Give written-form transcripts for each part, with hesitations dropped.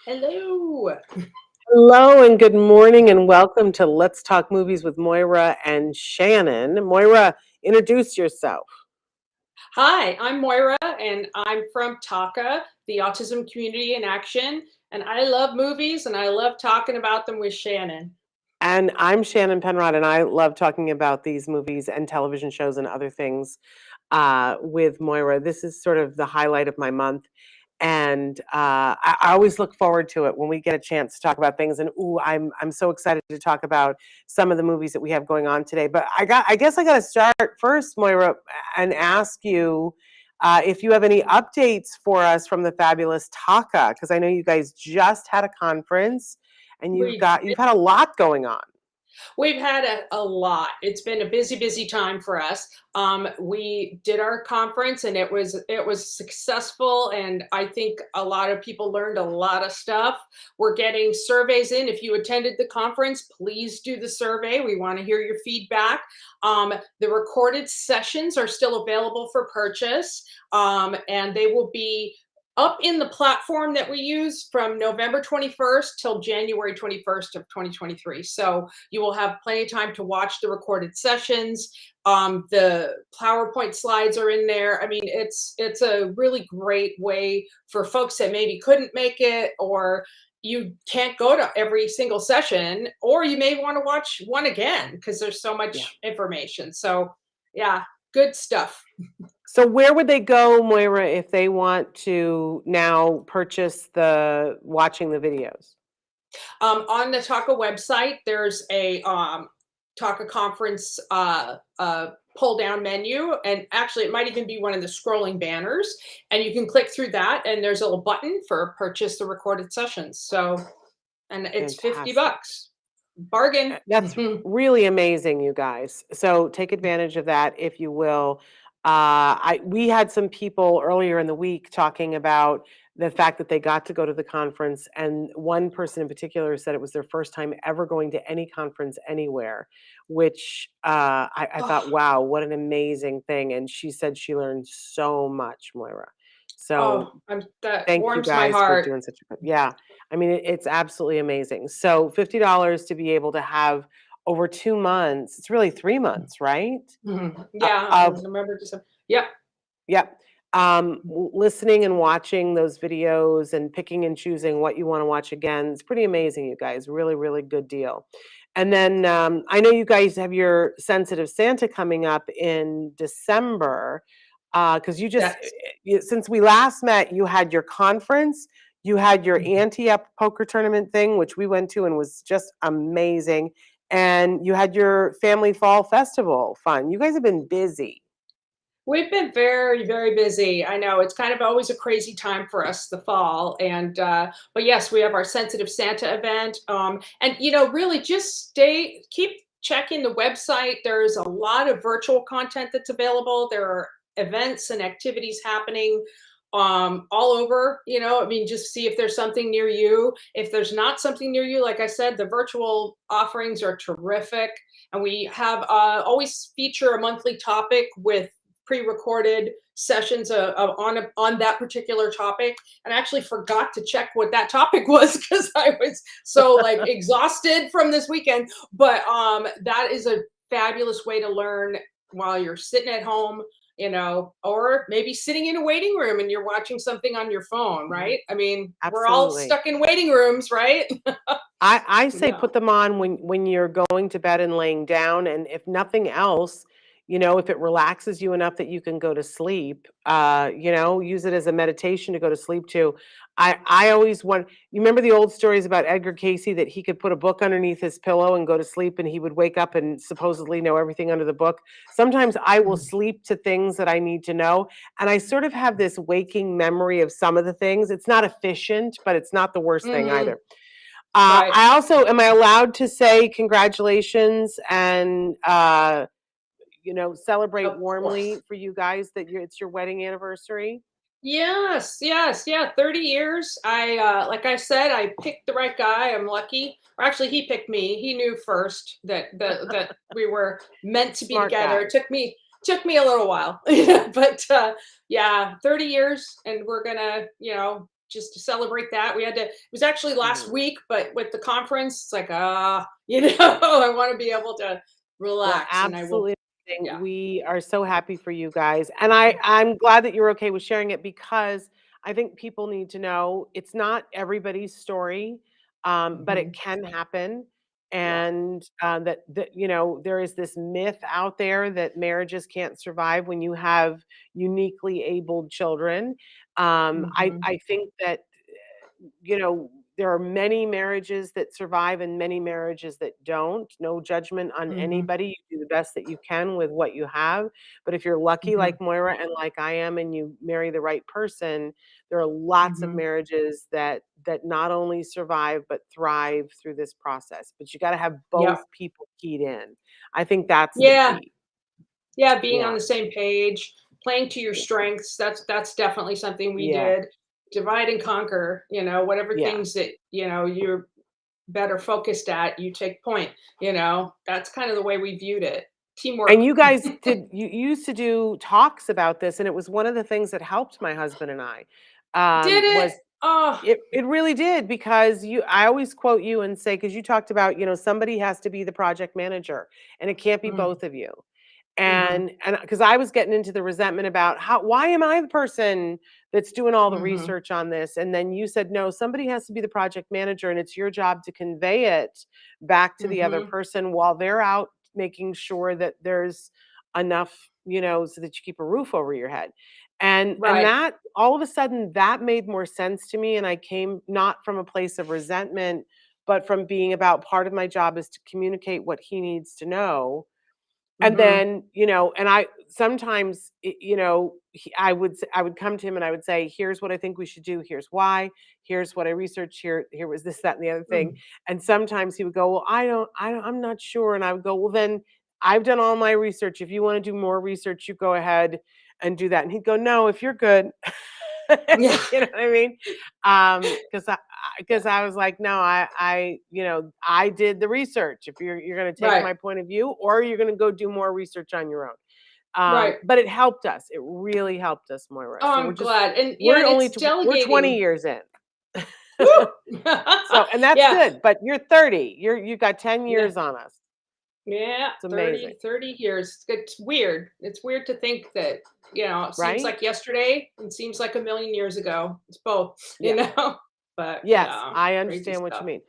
Hello. Hello and good morning and welcome to Let's Talk Movies with Moira and Shannon. Moira, introduce yourself. Hi, I'm Moira and I'm from TACA, the Autism Community in Action. And I love movies and I love talking about them with Shannon. And I'm Shannon Penrod, and I love talking about these movies and television shows and other things with Moira. This is sort of the highlight of my month. And I always look forward to it when we get a chance to talk about things. And I'm so excited to talk about some of the movies that we have going on today. But I guess I got to start first, Moira, and ask you if you have any updates for us from the fabulous Taka, because I know you guys just had a conference and you've We had a lot going on. We've had a lot. It's been a busy time for us. We did our conference and it was successful, and I think a lot of people learned a lot of stuff. We're getting surveys in. If you attended the conference, please do the survey. We want to hear your feedback. The recorded sessions are still available for purchase, and they will be up in the platform that we use from November 21st till January 21st of 2023. So you will have plenty of time to watch the recorded sessions. The PowerPoint slides are in there. I mean, it's a really great way for folks that maybe couldn't make it, or you can't go to every single session, or you may want to watch one again because there's so Yeah. much information. So yeah, good stuff. So where would they go, Moira, if they want to now purchase the watching the videos? On the Taka website, there's a Taka conference pull down menu, and actually, it might even be one of the scrolling banners. And you can click through that, and there's a little button for purchase the recorded sessions. So, and it's 50 Fantastic. bucks. Bargain. That's really amazing, you guys. So take advantage of that if you will. We had some people earlier in the week talking about the fact that they got to go to the conference, and one person in particular said it was their first time ever going to any conference anywhere, which I thought, Oh, wow, what an amazing thing. And she said she learned so much, Moira. So oh, that thank you warms my guys for heart. doing such a good, yeah. I mean, it's absolutely amazing. So $50 to be able to have over 2 months, it's really 3 months, right? Yeah, Of November, December. Yep. yep. Listening and watching those videos and picking and choosing what you wanna watch again, it's pretty amazing, you guys, really, really good deal. And then, I know you guys have your Sensitive Santa coming up in December, because you just That's since we last met, you had your conference, you had your ante-up poker tournament thing, which we went to and was just amazing, and you had your family fall festival fun. You guys have been busy. We've been very busy. I know it's kind of always a crazy time for us, the fall, and but yes, we have our Sensitive Santa event, and really just keep checking the website. There's a lot of virtual content that's available. There are events and activities happening all over. I mean, just see if there's something near you. If there's not something near you, like I said, the virtual offerings are terrific, and we have always feature a monthly topic with pre-recorded sessions on that particular topic, and I actually forgot to check what that topic was because I was so like exhausted from this weekend. But that is a fabulous way to learn while you're sitting at home, or maybe sitting in a waiting room and you're watching something on your phone, Mhm. right? I mean, we're all Absolutely. stuck in waiting rooms, right? I say Yeah. put them on when you're going to bed and laying down, and if nothing else, if it relaxes you enough that you can go to sleep, use it as a meditation to go to sleep to. I always want you remember the old stories about Edgar Casey that he could put a book underneath his pillow and go to sleep and he would wake up and supposedly know everything under the book. Sometimes I will sleep to things that I need to know, and I sort of have this waking memory of some of the things. It's not efficient, but it's not the worst thing Hmm. either. Right. I also am I allowed to say congratulations and celebrate Of warmly course. for you guys that it's your wedding anniversary? Yes, yeah, 30 years. Like I said, I picked the right guy. I'm lucky. Or actually, he picked me. He knew first that we were meant to be Smart together. guy. It took me a little while, but yeah, 30 years, and we're gonna, just to celebrate that. It was actually last Mhm. week, but with the conference, it's like, I want to be able to Well, relax, and I will, absolutely amazing. yeah. We are so happy for you guys, and I'm glad that you're okay with sharing it because I think people need to know it's not everybody's story, but it Hmm. can happen, Yeah. and that there is this myth out there that marriages can't survive when you have uniquely abled children. Hmm. I think that there are many marriages that survive and many marriages that don't. No judgment on Hmm. anybody. You do the best that you can with what you have. But if you're lucky Hmm. like Moira and like I am and you marry the right person, there are lots of Hmm. marriages that not only survive but thrive through this process. But you got to have Yep. both people keyed in. I think that's the Yeah. key. Yeah. Being on Yeah. the same page, playing to your Yeah. strengths. That's definitely something we Yeah. did. Divide and conquer. Whatever Yeah. things that you're better focused at, you take point. That's kind of the way we viewed it. And Teamwork. you guys you used to do talks about this, and it was one of the things that helped my husband and I, Did it? was Oh. it really did because I always quote you and say, because you talked about, somebody has to be the project manager, and it can't be Mm, both of you. mhm, And because I was getting into the resentment about why am I the person that's doing all the mhm, research on this? And then you said, no, somebody has to be the project manager, and it's your job to convey it back to the other mhm. person while they're out making sure that there's enough, so that you keep a roof over your head. And Right. that all of a sudden that made more sense to me. And I came not from a place of resentment, but from being about part of my job is to communicate what he needs to know. And Mhm. then, and I sometimes, I would come to him and I would say, "Here's what I think we should do. Here's why. Here's what I researched. Here was this, that, and the other thing." Mm. And sometimes he would go, "Well, I'm not sure." And I would go, "Well, then I've done all my research. If you want to do more research, you go ahead and do that." And he'd go, "No, if you're good." Yeah. You know what I mean? Because I was like, no, I did the research. If you're going to take Right. my point of view, or you're going to go do more research on your own. Right. But it helped us. It really helped us, Moira. Oh, So I'm glad. And we're and only it's we're 20 delegating. years in. Woo! So, and that's Yeah. good. But you're 30. You got 10 Yeah. years on us. Yeah. It's amazing, 30 years. It's weird. It's weird to think that, it seems right? like yesterday and seems like a million years ago. It's both, Yeah. But Yes, yeah, I crazy understand what you stuff. mean.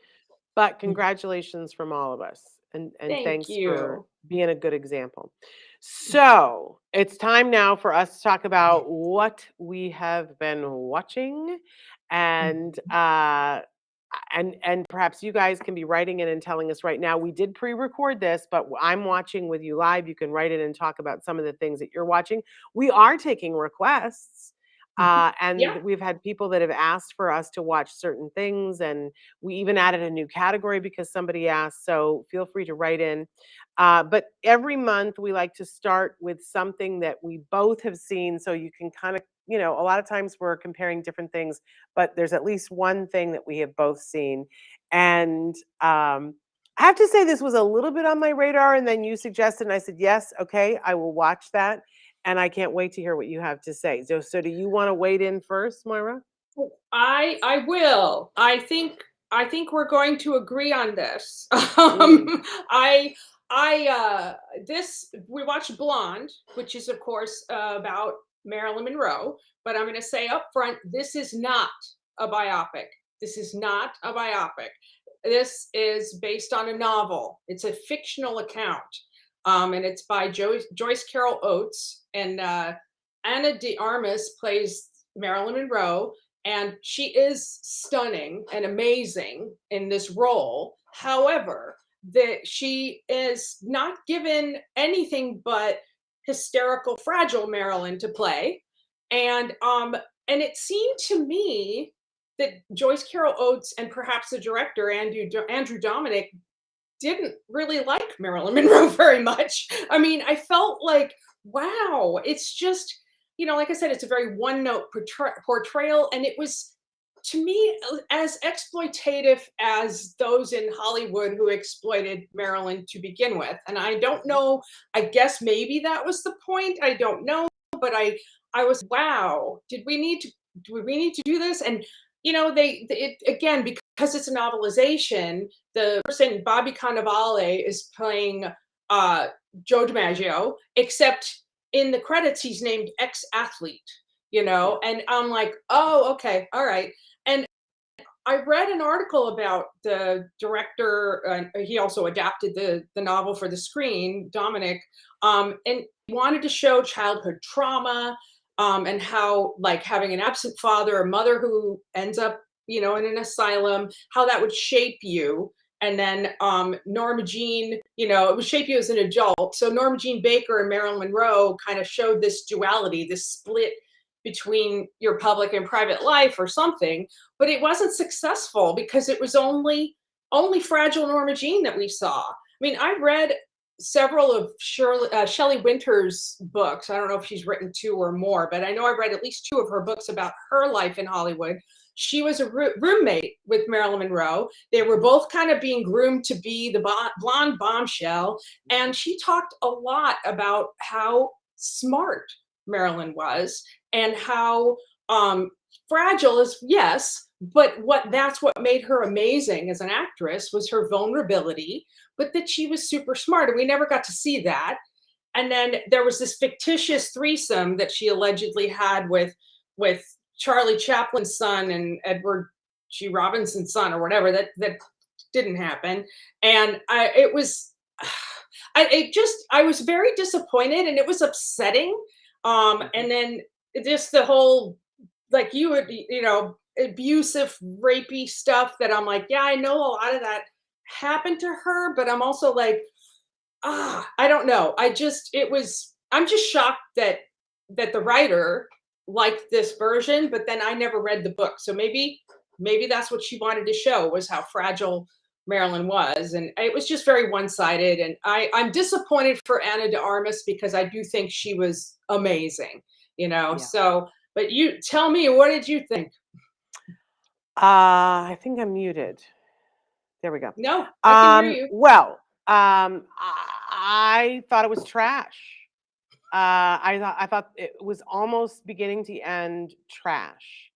But Mm. congratulations from all of us, and Thank thanks for you. being a good example. So, it's time now for us to talk about what we have been watching, and, Mhm. and perhaps you guys can be writing in and telling us right now. We did pre-record this, but I'm watching with you live. You can write in and talk about some of the things that you're watching. We are taking requests, Mhm. and Yeah. we've had people that have asked for us to watch certain things, and we even added a new category because somebody asked. So feel free to write in. But every month we like to start with something that we both have seen, so you can kind of, a lot of times we're comparing different things, but there's at least one thing that we have both seen. And I have to say, this was a little bit on my radar, and then you suggested, and I said, yes, okay, I will watch that. And I can't wait to hear what you have to say. So do you want to wade in first, Moira? I will. I think we're going to agree on this. Mm, I I this we watched Blonde, which is of course about Marilyn Monroe, but I'm going to say up front, this is not a biopic. This is not a biopic. This is based on a novel. It's a fictional account, and it's by Joyce Carol Oates, and Anna de Armas plays Marilyn Monroe, and she is stunning and amazing in this role. However, that she is not given anything but hysterical, fragile Marilyn to play, and it seemed to me that Joyce Carol Oates and perhaps the director Andrew Dominic didn't really like Marilyn Monroe very much. I mean, I felt like, wow, it's just, like I said, it's a very one note portrayal. And it was, to me, as exploitative as those in Hollywood who exploited Marilyn to begin with. And I don't know, I guess maybe that was the point. I don't know. But I was, wow, do we need to do this? And it again, because it's a novelization, the person Bobby Cannavale is playing uh Joe DiMaggio, except in the credits he's named ex-athlete, Yeah. and I'm like, oh, okay, all right. And I read an article about the director. He also adapted the novel for the screen, Dominic, and he wanted to show childhood trauma, and how, like, having an absent father or mother who ends up, in an asylum, how that would shape you. And then Norma Jean, it would shape you as an adult. So Norma Jean Baker and Marilyn Monroe kind of showed this duality, this split between your public and private life or something, but it wasn't successful because it was only Fragile Norma Jean that we saw. I mean, I read several of Shelley Winter's books. I don't know if she's written two or more, but I know I read at least two of her books about her life in Hollywood. She was a roommate with Marilyn Monroe. They were both kind of being groomed to be the blonde bombshell, and she talked a lot about how smart Marilyn was, and how fragile is, yes, but that's what made her amazing as an actress was her vulnerability, but that she was super smart, and we never got to see that. And then there was this fictitious threesome that she allegedly had with Charlie Chaplin's son and Edward G. Robinson's son, or whatever. That didn't happen. And I was very disappointed, and it was upsetting. And then just the whole, like, abusive, rapey stuff, that I'm like, yeah, I know a lot of that happened to her, but I'm also like, I don't know. I'm just shocked that the writer liked this version, but then I never read the book. So maybe that's what she wanted to show, was how fragile Marilyn was. And it was just very one-sided. And I'm disappointed for Anna de Armas, because I do think she was amazing, Yeah. So, but you tell me, what did you think? I think I'm muted. There we go. No, I can hear you. Well, I thought it was trash. I thought it was almost beginning to end trash.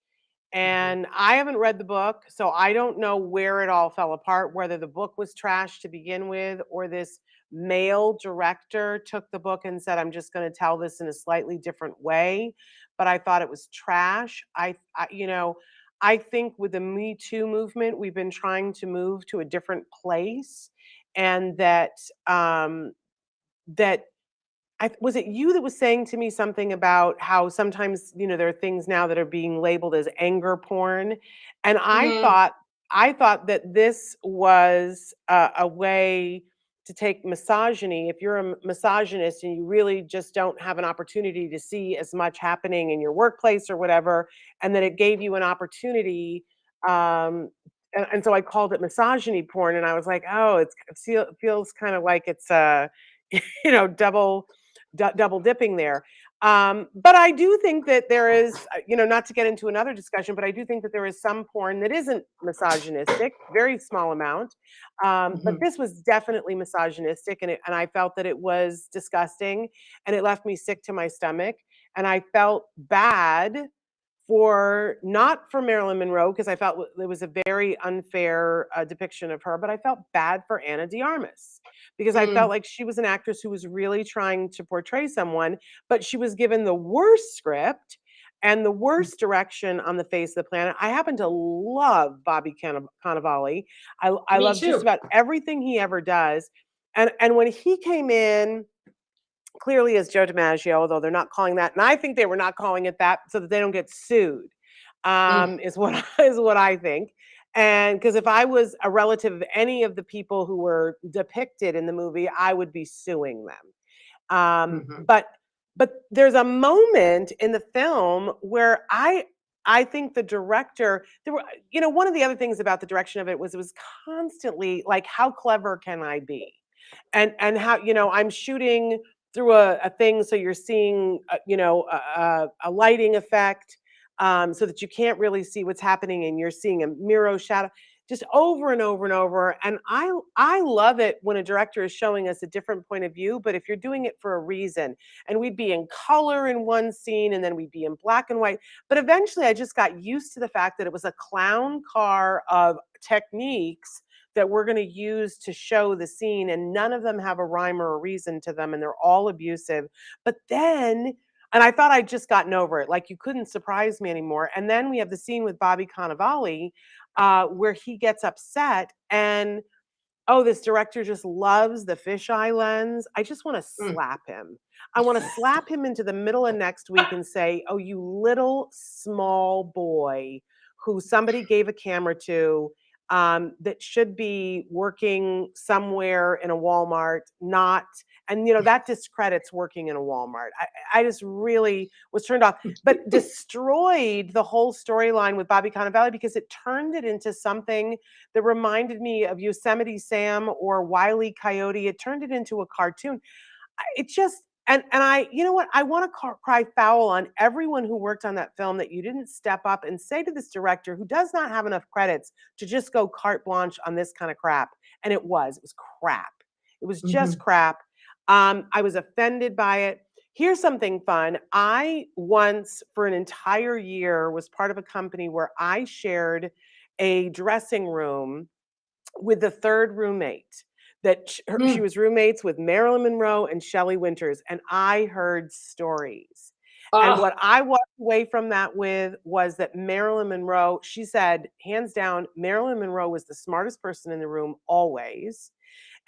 And I haven't read the book, so I don't know where it all fell apart, whether the book was trash to begin with, or this male director took the book and said, I'm just going to tell this in a slightly different way. But I thought it was trash. I think with the Me Too movement, we've been trying to move to a different place, and that was it you that was saying to me something about how sometimes, there are things now that are being labeled as anger porn. And Mhm. I thought that this was a way to take misogyny. If you're a misogynist and you really just don't have an opportunity to see as much happening in your workplace or whatever, and that it gave you an opportunity. And so I called it misogyny porn, and I was like, oh, it feels kind of like it's double dipping there. But I do think that there is, not to get into another discussion, but I do think that there is some porn that isn't misogynistic, very small amount. But Mhm. this was definitely misogynistic, and I felt that it was disgusting, and it left me sick to my stomach. And I felt bad not for Marilyn Monroe, because I felt it was a very unfair depiction of her, but I felt bad for Anna de Armas, because I felt Mm. like she was an actress who was really trying to portray someone, but she was given the worst script and the worst direction on the face of the planet. I happen to love Bobby Cannavale. I Me love just too. about everything he ever does. And when he came in, clearly as Joe DiMaggio, although they're not calling that, and I think they were not calling it that so that they don't get sued, Mm. is what is what I think. And because if I was a relative of any of the people who were depicted in the movie, I would be suing them. Mhm. But there's a moment in the film where I think the director, there were, one of the other things about the direction of it was constantly like, how clever can I be? And how, I'm shooting through a thing, so you're seeing a lighting effect, so that you can't really see what's happening, and you're seeing a mirror shadow. just over and over and over. And I love it when a director is showing us a different point of view, but if you're doing it for a reason, and we'd be in color in one scene and then we'd be in black and white. But eventually I just got used to the fact that it was a clown car of techniques that we're going to use to show the scene, and none of them have a rhyme or a reason to them, and they're all abusive. But then, and I thought I'd just gotten over it, like you couldn't surprise me anymore. And then we have the scene with Bobby Cannavale, where he gets upset, and oh, this director just loves the fisheye lens. I just want to Mm. slap him. I want to slap him into the middle of next week and say, oh, you little small boy who somebody gave a camera to, that should be working somewhere in a Walmart, not, and that discredits working in a Walmart. I just really was turned off, but destroyed the whole storyline with Bobby Cannavale because it turned it into something that reminded me of Yosemite Sam or Wile E. Coyote. It turned it into a cartoon. It just, and I, you know what? I want to cry foul on everyone who worked on that film that you didn't step up and say to this director who does not have enough credits to just go carte blanche on this kind of crap. And it was crap. It was just Mhm. crap. I was offended by it. Here's something fun. I once, for an entire year, was part of a company where I shared a dressing room with the third roommate that she Mm. was roommates with Marilyn Monroe and Shelley Winters, and I heard stories. And Oh. what I walked away from that with was that Marilyn Monroe, she said, hands down, Marilyn Monroe was the smartest person in the room always.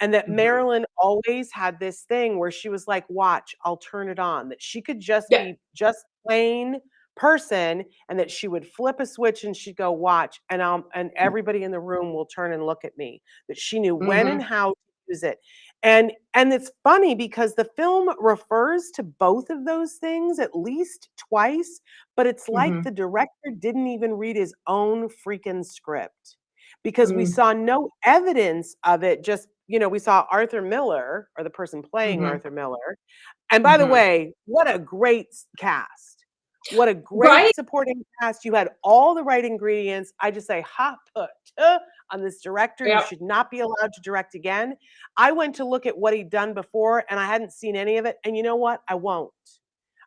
And that Mhm. Marilyn always had this thing where she was like, watch, I'll turn it on, that she could just Yeah. be just plain person, and that she would flip a switch and she'd go watch, and everybody in the room will turn and look at me, that she knew when and Mhm. how to use it. And it's funny because the film refers to both of those things at least twice, but it's like the Mhm. director didn't even read his own freaking script, because we Mm. saw no evidence of it. Just, we saw Arthur Miller, or the person playing Mhm. Arthur Miller. And by the Mhm. way, what a great cast. What a Right? great supporting cast. You had all the right ingredients. I just say, ha put on this director. He Yep. should not be allowed to direct again. I went to look at what he'd done before and I hadn't seen any of it. And you know what? I won't.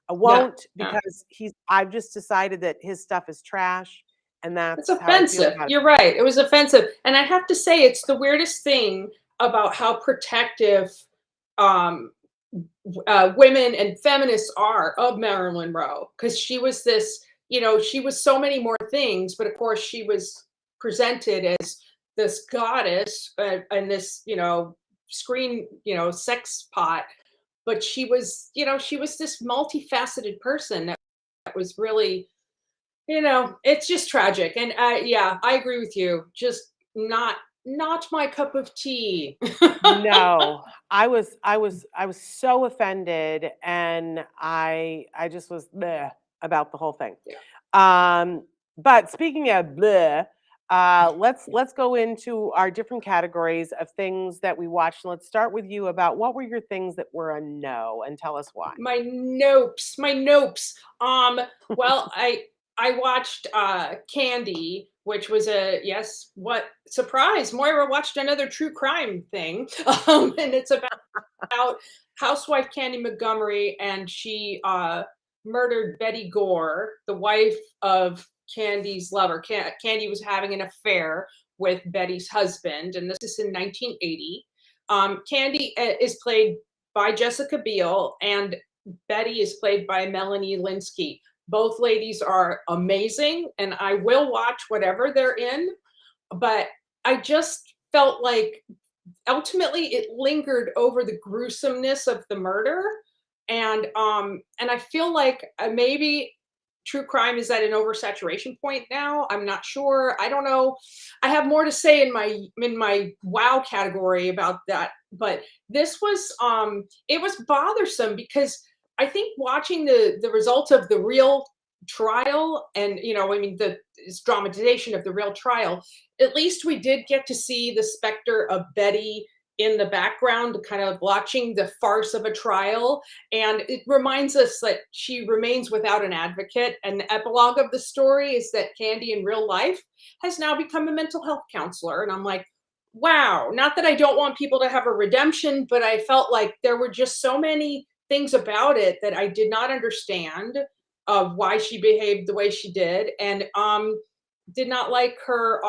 I Yeah. won't, Yeah. because I've just decided that his stuff is trash. And It's that's how I feel offensive. about it. You're right. It was offensive. And I have to say, it's the weirdest thing about how protective um, women and feminists are of Marilyn Monroe, because she was this, she was so many more things, but of course she was presented as this goddess, and this, screen, sex pot. But she was, she was this multifaceted person that was really, it's just tragic. And yeah, I agree with you. Just not my cup of tea. No, I was so offended, and I just was bleh about the whole thing. Yeah. But speaking of bleh, let's go into our different categories of things that we watched. Let's start with you. About what were your things that were a no, and tell us why. My nopes. Well, I watched Candy, which was a, yes, what surprise. Moira watched another true crime thing. And it's about housewife Candy Montgomery, and she murdered Betty Gore, the wife of Candy's lover. Candy was having an affair with Betty's husband, and this is in 1980. Candy is played by Jessica Biel, and Betty is played by Melanie Linsky. Both ladies are amazing, and I will watch whatever they're in, but I just felt like ultimately it lingered over the gruesomeness of the murder. And I feel like maybe true crime is at an oversaturation point now. I'm not sure. I don't know. I have more to say in my wow category about that, but this was it was bothersome because I think watching the results of the real trial, and I mean the dramatization of the real trial, at least we did get to see the specter of Betty in the background, kind of watching the farce of a trial. And it reminds us that she remains without an advocate. And the epilogue of the story is that Candy in real life has now become a mental health counselor. And I'm like, wow, not that I don't want people to have a redemption, but I felt like there were just so many things about it that I did not understand of why she behaved the way she did. And did not like her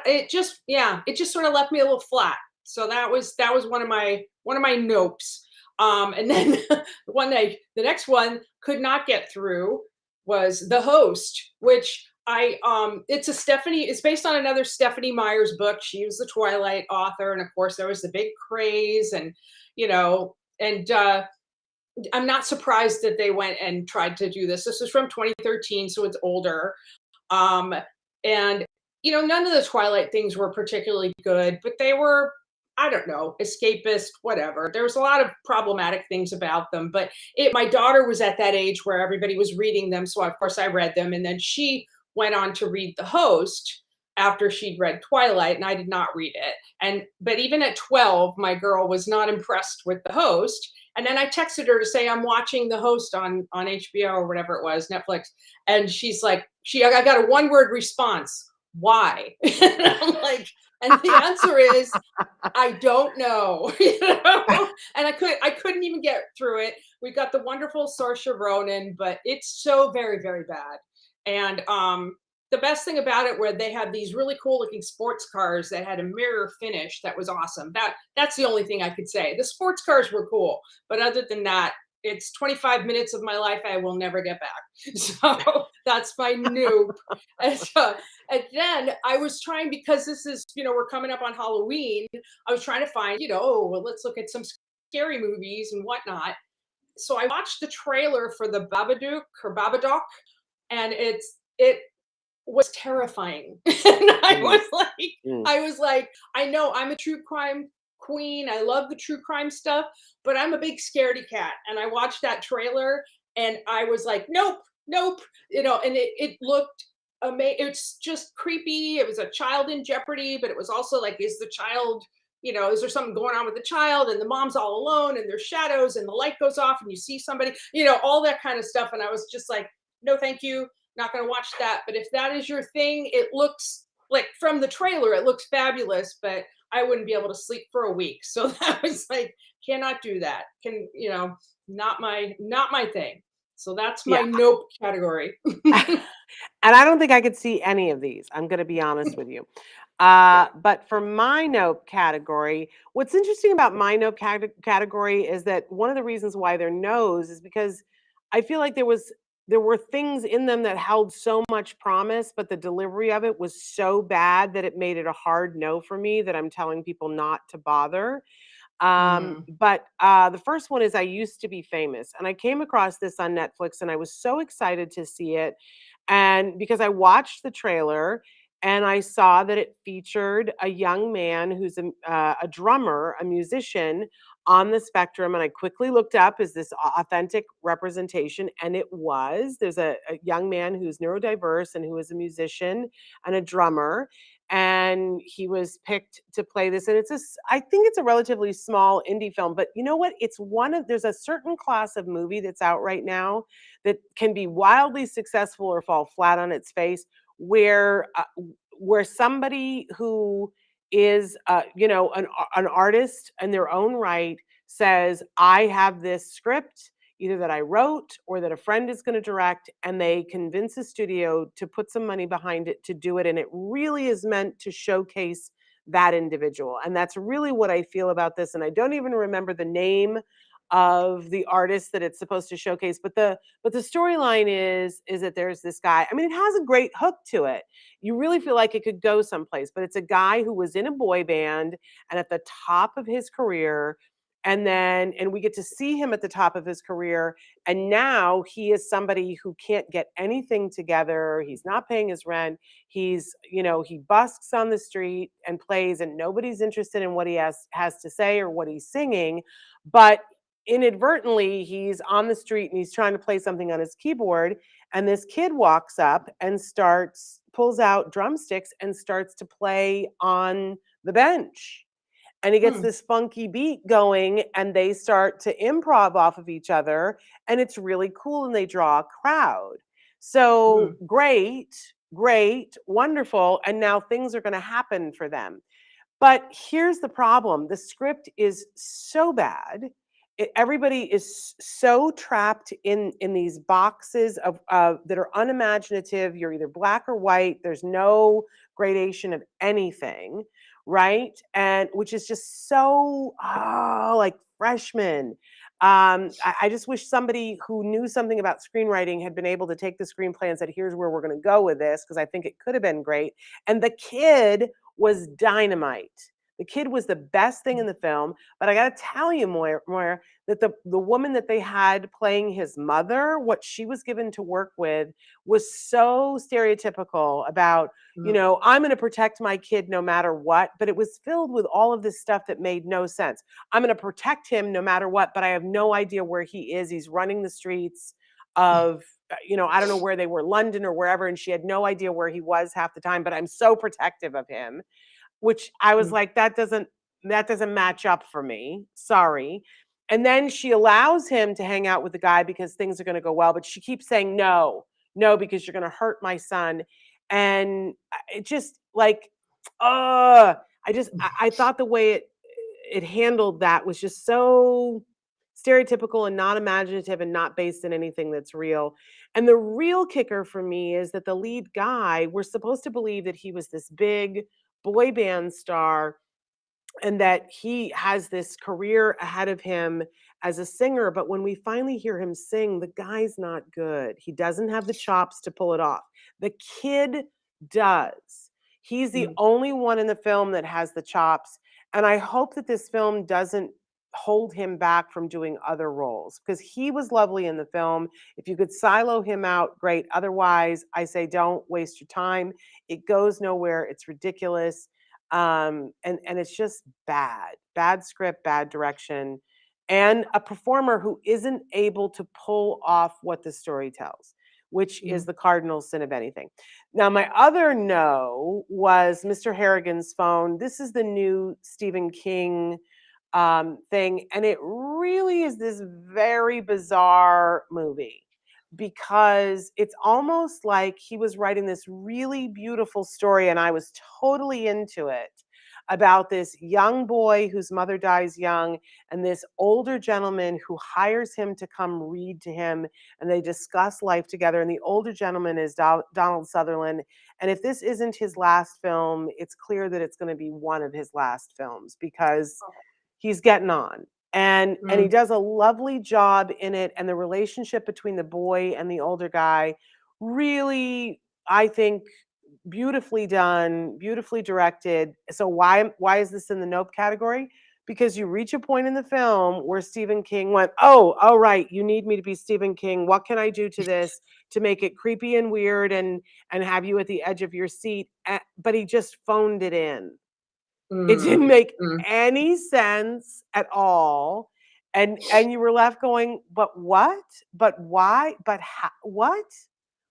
it just, yeah, it just sort of left me a little flat. So that was one of my nopes. And then the next one could not get through was The Host, which it's based on another Stephanie Meyer's book. She was the Twilight author, and of course there was the big craze, and I'm not surprised that they went and tried to do this. This was from 2013, so it's older. Um, and none of the Twilight things were particularly good, but they were, I don't know, escapist, whatever. There was a lot of problematic things about them, but my daughter was at that age where everybody was reading them, so of course I read them, and then she went on to read The Host after she'd read Twilight, and I did not read it. But even at 12, my girl was not impressed with The Host. And then I texted her to say I'm watching The Host on HBO or whatever it was, Netflix. And she's like, I got a one-word response. Why? And I'm like, and the answer is, I don't know. And I couldn't even get through it. We got the wonderful Saoirse Ronan, but it's so very, very bad. And the best thing about it were they had these really cool looking sports cars that had a mirror finish that was awesome. That's the only thing I could say. The sports cars were cool, but other than that, it's 25 minutes of my life I will never get back. So that's my noob. And then I was trying, because this is, we're coming up on Halloween. I was trying to find, well, let's look at some scary movies and whatnot. So I watched the trailer for the Babadook, and it was terrifying. And I Mm, was like, mm. I know I'm a true crime queen. I love the true crime stuff, but I'm a big scaredy cat. And I watched that trailer and I was like, nope, nope. And it looked amazing. It's just creepy. It was a child in jeopardy, but it was also like, is the child, is there something going on with the child, and the mom's all alone and there's shadows and the light goes off and you see somebody, all that kind of stuff. And I was just like, no, thank you, not going to watch that. But if that is your thing, it looks like, from the trailer, it looks fabulous, but I wouldn't be able to sleep for a week. So that was like, cannot do that. Not my thing. So that's my Yeah. nope category. And I don't think I could see any of these. I'm going to be honest with you. Yeah. But for my nope category, what's interesting about my nope category is that one of the reasons why they're no's is because I feel like there were things in them that held so much promise, but the delivery of it was so bad that it made it a hard no for me, that I'm telling people not to bother. Mm. But the first one is I Used to Be Famous. And I came across this on Netflix and I was so excited to see it. And because I watched the trailer and I saw that it featured a young man who's a drummer, a musician on the spectrum. And I quickly looked up, is this authentic representation? And it was. There's a young man who's neurodiverse and who is a musician and a drummer, and he was picked to play this. And I think it's a relatively small indie film, but you know what, there's a certain class of movie that's out right now that can be wildly successful or fall flat on its face, where somebody who is an artist in their own right says, I have this script either that I wrote or that a friend is going to direct, and they convince a studio to put some money behind it to do it. And it really is meant to showcase that individual. And that's really what I feel about this. And I don't even remember the name of the artist that it's supposed to showcase, but the storyline is that there's this guy. I mean, it has a great hook to it. You really feel like it could go someplace, but it's a guy who was in a boy band and at the top of his career, and we get to see him at the top of his career, and now he is somebody who can't get anything together. He's not paying his rent. He busks on the street and plays, and nobody's interested in what he has to say or what he's singing. But inadvertently, he's on the street and he's trying to play something on his keyboard, and this kid walks up and pulls out drumsticks and starts to play on the bench. and he gets Mm, this funky beat going, and they start to improv off of each other, and it's really cool, and they draw a crowd. So mm, great, great, wonderful, and now things are going to happen for them. But here's the problem. The script is so bad. Everybody is so trapped in these boxes of that are unimaginative. You're either black or white. There's no gradation of anything, right? And which is just so like freshmen. I just wish somebody who knew something about screenwriting had been able to take the screenplay and said, "Here's where we're going to go with this," because I think it could have been great. And the kid was dynamite. The kid was the best thing in the film, but I got to tell you, Moira, that the woman that they had playing his mother, what she was given to work with was so stereotypical about, mm, I'm going to protect my kid no matter what, but it was filled with all of this stuff that made no sense. I'm going to protect him no matter what, but I have no idea where he is. He's running the streets of I don't know where they were, London or wherever, and she had no idea where he was half the time, but I'm so protective of him, which I was mm, like, that doesn't match up for me. Sorry. And then she allows him to hang out with the guy because things are going to go well, but she keeps saying no, no, because you're going to hurt my son. And it just like, I thought the way it handled that was just so stereotypical and not imaginative and not based in anything that's real. And the real kicker for me is that the lead guy, we're supposed to believe that he was this big boy band star and that he has this career ahead of him as a singer. But when we finally hear him sing, the guy's not good. He doesn't have the chops to pull it off. The kid does. He's the mm, only one in the film that has the chops. And I hope that this film doesn't hold him back from doing other roles because he was lovely in the film. If you could silo him out, great. Otherwise, I say don't waste your time. It goes nowhere. It's ridiculous. And it's just bad script, bad direction, and a performer who isn't able to pull off what the story tells, which is mm, the cardinal sin of anything. Now, my other no was Mr. Harrigan's Phone. This is the new Stephen King thing, and it really is this very bizarre movie because it's almost like he was writing this really beautiful story and I was totally into it, about this young boy whose mother dies young and this older gentleman who hires him to come read to him, and they discuss life together, and the older gentleman is Donald Sutherland. And if this isn't his last film, it's clear that it's going to be one of his last films because he's getting on, and he mm, does a lovely job in it, and the relationship between the boy and the older guy really, I think, beautifully done, beautifully directed. So why is this in the nope category? Because you reach a point in the film where Stephen King went, oh right, you need me to be Stephen King, what can I do to this to make it creepy and weird and have you at the edge of your seat? But he just phoned it in. It didn't mm, make mm, any sense at all, and you were left going, "But what? But why? But how, what?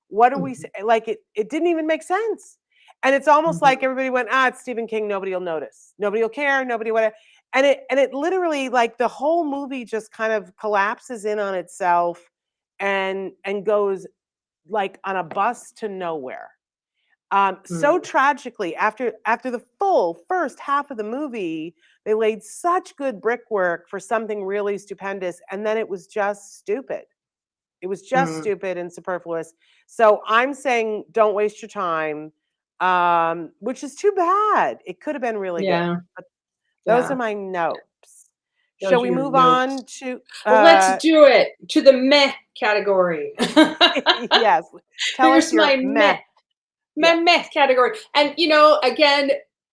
What are we mhm, say?" Like it didn't even make sense. And it's almost like mhm, everybody went, "Ah, it's Stephen King, nobody will notice. Nobody will care, nobody will." And it literally, like, the whole movie just kind of collapses in on itself and goes like on a bus to nowhere. So mm, tragically, after the full first half of the movie, they laid such good brickwork for something really stupendous, and then it was just stupid. It was just mm. stupid and superfluous. So I'm saying, don't waste your time, which is too bad. It could have been really good. Yeah, But those are yeah. my notes. Shall Those are we your move notes. on to? Well, let's do it to the meh category. Yes. Tell us Here's your my meh. my Yeah. meh category. And again,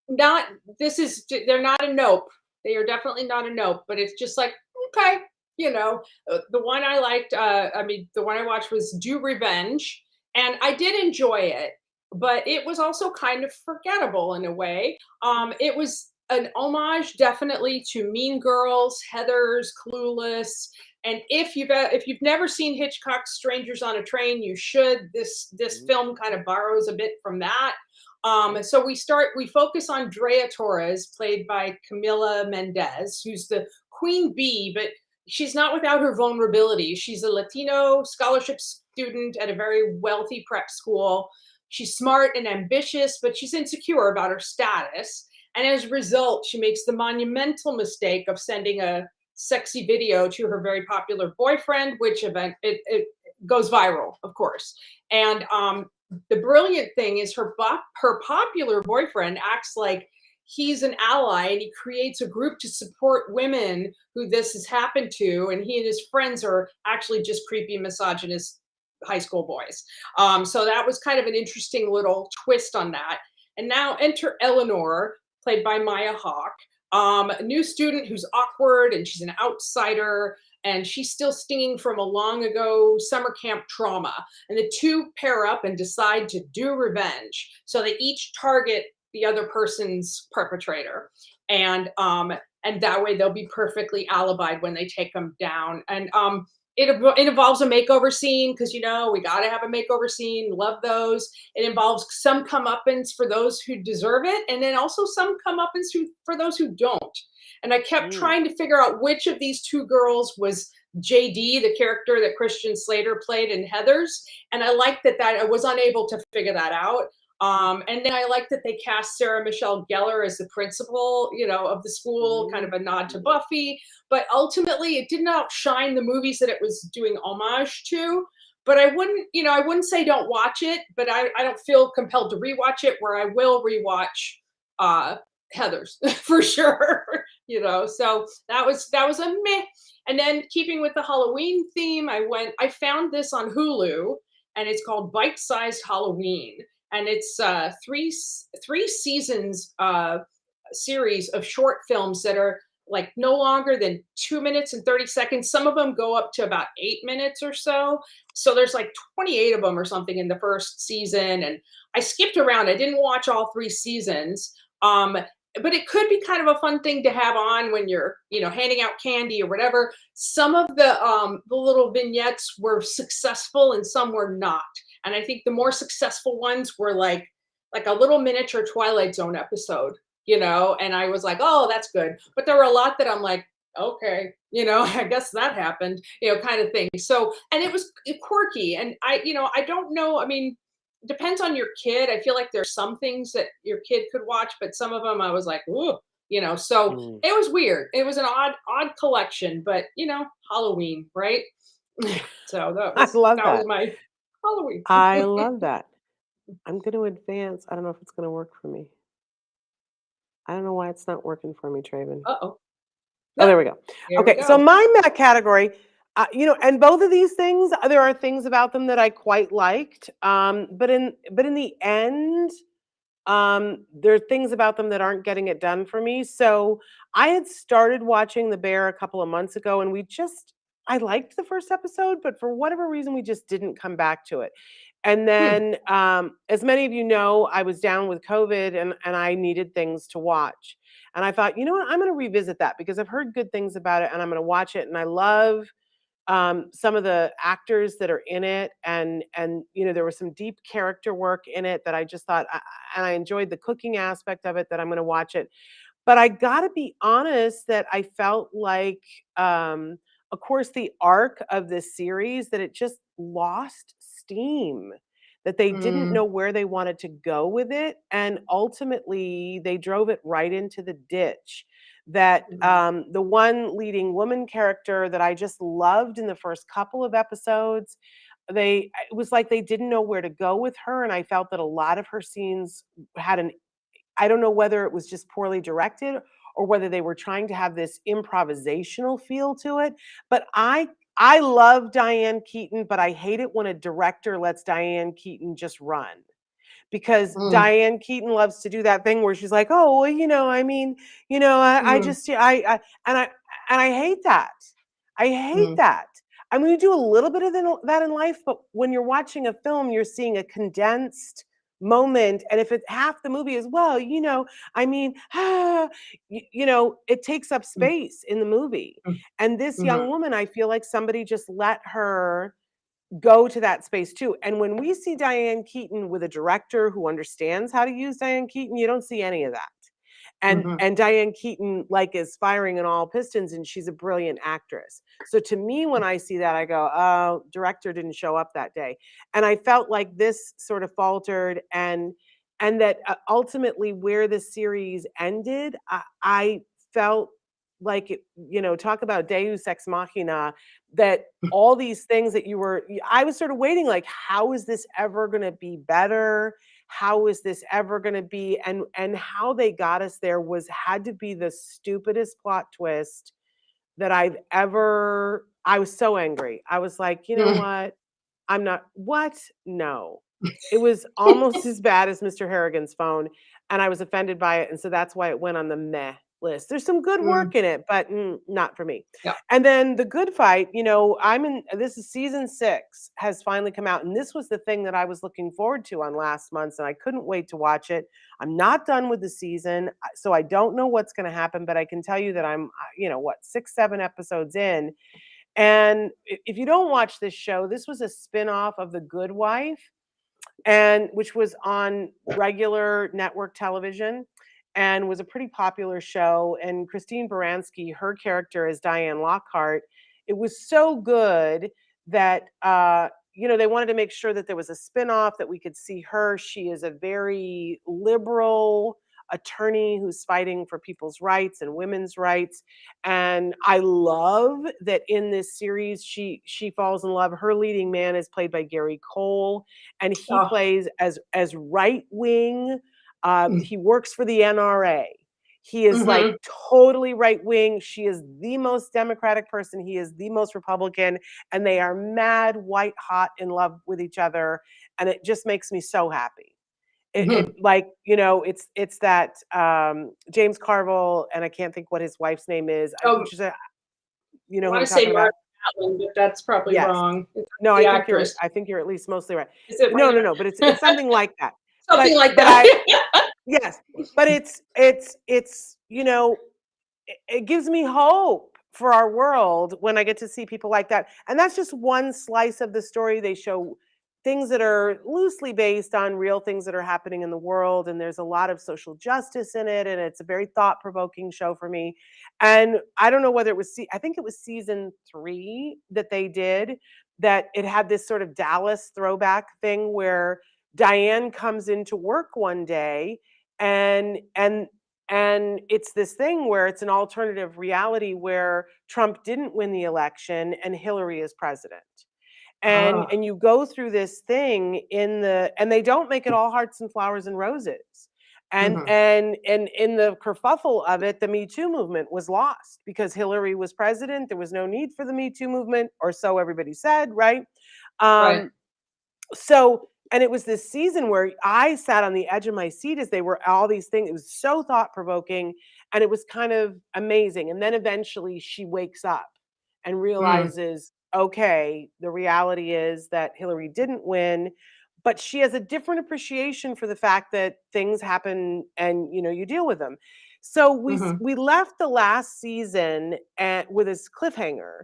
not this is they're not a nope. They are definitely not a nope, but it's just like, okay, the one I liked, I mean, the one I watched was Do Revenge, and I did enjoy it, but it was also kind of forgettable in a way. It was an homage definitely to Mean Girls, Heathers, Clueless, and if you've never seen Hitchcock's Strangers on a Train, you should. This film kind of borrows a bit from that. So we focus on Drea Torres, played by Camila Mendez, who's the queen bee, but she's not without her vulnerability. She's a Latino scholarship student at a very wealthy prep school. She's smart and ambitious, but she's insecure about her status. And as a result, she makes the monumental mistake of sending a sexy video to her very popular boyfriend, which it goes viral, of course. And the brilliant thing is her popular boyfriend acts like he's an ally, and he creates a group to support women who this has happened to, and he and his friends are actually just creepy misogynist high school boys. So that was kind of an interesting little twist on that. And now enter Eleanor, played by Maya Hawke, a new student who's awkward and she's an outsider, and she's still stinging from a long ago summer camp trauma. And the two pair up and decide to do revenge. So they each target the other person's perpetrator. And that way they'll be perfectly alibied when they take them down. And it involves a makeover scene, because we got to have a makeover scene. Love those. It involves some comeuppance for those who deserve it, and then also some comeuppance for those who don't. And I kept trying to figure out which of these two girls was JD, the character that Christian Slater played in Heathers. And I liked that I was unable to figure that out. And then I liked that they cast Sarah Michelle Gellar as the principal, of the school, kind of a nod to Buffy. But ultimately, it didn't outshine the movies that it was doing homage to. But I wouldn't say don't watch it, but I don't feel compelled to rewatch it, where I will rewatch Heathers for sure. So that was a meh. And then, keeping with the Halloween theme, I found this on Hulu, and it's called Bite Sized Halloween. And it's three seasons series of short films that are like no longer than 2 minutes and 30 seconds. Some of them go up to about 8 minutes or so. So there's like 28 of them or something in the first season. And I skipped around. I didn't watch all 3 seasons. But it could be kind of a fun thing to have on when you're, handing out candy or whatever. Some of the little vignettes were successful and some were not. And I think the more successful ones were like a little miniature Twilight Zone episode, and I was like, oh, that's good. But there were a lot that I'm like, okay, I guess that happened, kind of thing. So, and it was quirky. And I don't know. I mean, depends on your kid. I feel like there's some things that your kid could watch, but some of them I was like, ooh, so it was weird. It was an odd collection, but Halloween, right? So I love that that. was my Halloween. I love that. I'm going to advance. I don't know if it's going to work for me. I don't know why it's not working for me, Traven. Uh-oh. Oh, there we go. There we Okay, go. so my meta category, and both of these things, there are things about them that I quite liked, but in the end, there are things about them that aren't getting it done for me. So I had started watching The Bear a couple of months ago, and I liked the first episode, but for whatever reason, we just didn't come back to it. And then, as many of you know, I was down with COVID, and I needed things to watch. And I thought, you know what, I'm going to revisit that because I've heard good things about it, and I'm going to watch it. And I love some of the actors that are in it, and there was some deep character work in it that I just thought, and I enjoyed the cooking aspect of it, that I'm going to watch it. But I got to be honest that I felt like, of course, the arc of this series, that it just lost steam, that they didn't know where they wanted to go with it, and ultimately they drove it right into the ditch. That the one leading woman character that I just loved in the first couple of episodes, it was like they didn't know where to go with her, and I felt that a lot of her scenes had I don't know whether it was just poorly directed or whether they were trying to have this improvisational feel to it. But I love Diane Keaton, but I hate it when a director lets Diane Keaton just run. Because Diane Keaton loves to do that thing where she's like, "Oh, well, I mean, I just, and I hate that. I hate that. I mean, we do a little bit of that in life, but when you're watching a film, you're seeing a condensed moment, and if it's half the movie as well, I mean, it takes up space in the movie. And this young woman, I feel like somebody just let her go to that space too. And when we see Diane Keaton with a director who understands how to use Diane Keaton, you don't see any of that. Mhm. And Diane Keaton is firing on all pistons, and she's a brilliant actress. So to me, when I see that, I go, oh, director didn't show up that day. And I felt like this sort of faltered, and that ultimately where the series ended, I felt like it, talk about Deus Ex Machina, that all these things that I was sort of waiting, like, how is this ever going to be better? How is this ever going to be? And how they got us there had to be the stupidest plot twist that I was so angry. I was like, you know Mm. what? I'm not, what? No. It was almost as bad as Mr. Harrigan's Phone, and I was offended by it, and so that's why it went on the meh list. There's some good Mm. work in it, but not for me. Yeah. And then The Good Fight, this is season 6 has finally come out, and this was the thing that I was looking forward to on last month's, and I couldn't wait to watch it. I'm not done with the season, so I don't know what's going to happen, but I can tell you that I'm, 6, 7 episodes in, and if you don't watch this show, this was a spin-off of The Good Wife, and which was on regular network television and was a pretty popular show. And Christine Baranski, her character as Diane Lockhart, it was so good that they wanted to make sure that there was a spin-off, that we could see her. She is a very liberal attorney who's fighting for people's rights and women's rights. And I love that in this series she falls in love. Her leading man is played by Gary Cole, and he Oh. plays as right wing. Mm. He works for the NRA. He is like Mhm. totally right wing. She is the most Democratic person. He is the most Republican, and they are mad, white hot in love with each other. And it just makes me so happy. It Mhm. like, it's that James Carville, and I can't think what his wife's name is. Oh, Which is you I know who I'm wanna say talking Moira about? Shannon, but that's probably Yes. wrong. It's No, the actress. I think you're at least mostly right. Is it No, no, Moira? no, but it's something like that. Something like But that. I yes, but it's it gives me hope for our world when I get to see people like that. And that's just one slice of the story. They show things that are loosely based on real things that are happening in the world. And there's a lot of social justice in it. And it's a very thought provoking show for me. And I don't know whether it was, I think it was season 3 that they did, that it had this sort of Dallas throwback thing where Diane comes into work one day, and it's this thing where it's an alternative reality where Trump didn't win the election and Hillary is president. And Ah. and you go through this thing and they don't make it all hearts and flowers and roses. Mhm. And in the kerfuffle of it, the Me Too movement was lost because Hillary was president. There was no need for the Me Too movement, or so everybody said, right? Right. Um, so, and it was this season where I sat on the edge of my seat as they were all these things. It was so thought provoking, and it was kind of amazing. And then eventually she wakes up and Mm. realizes, okay, the reality is that Hillary didn't win, but she has a different appreciation for the fact that things happen and you deal with them. So Mhm. we left the last season with this cliffhanger,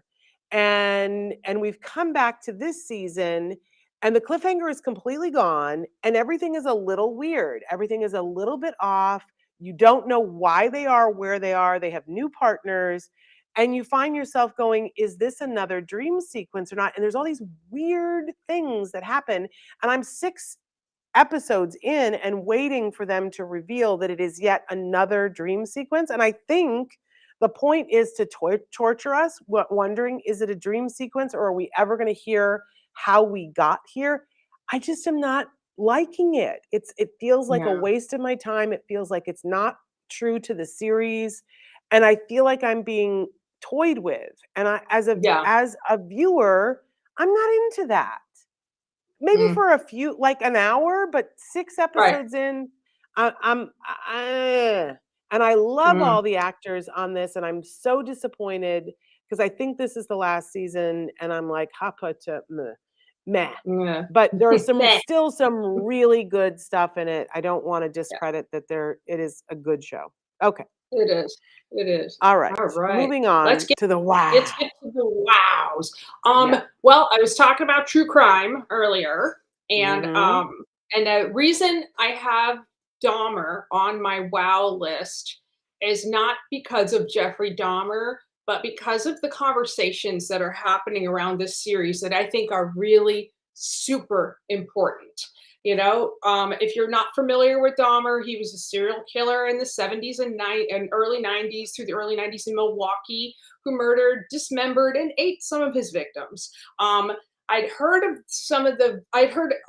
and we've come back to this season, and the cliffhanger is completely gone, and everything is a little weird. Everything is a little bit off. You don't know why they are where they are. They have new partners, and you find yourself going, is this another dream sequence or not? And there's all these weird things that happen, and I'm 6 episodes in and waiting for them to reveal that it is yet another dream sequence. And I think the point is to torture us, wondering, is it a dream sequence, or are we ever going to hear how we got here? I just am not liking it. It feels like a Yeah. waste of my time. It feels like it's not true to the series, and I feel like I'm being toyed with. And Yeah. as a viewer, I'm not into that. Maybe Mm. for a few, like an hour, but 6 Right. episodes in, and I love Mm. all the actors on this, and I'm so disappointed because I think this is the last season, and I'm like, "Hapata meh, meh." Yeah. But there are Meh. still some really good stuff in it. I don't wanna Yeah. discredit that it is a good show. Okay. It is. It is. All right. All right. Moving Let's on get to the let's wow. get to the wows. Yeah. What Well, I was talking about true crime earlier, Mhm. and the reason I have Dahmer on my wow list is not because of Jeffrey Dahmer, but because of the conversations that are happening around this series that I think are really super important. If you're not familiar with Dahmer, he was a serial killer in the 70s and early 90s through the early 90s in Milwaukee, who murdered, dismembered, and ate some of his victims. Um, I'd heard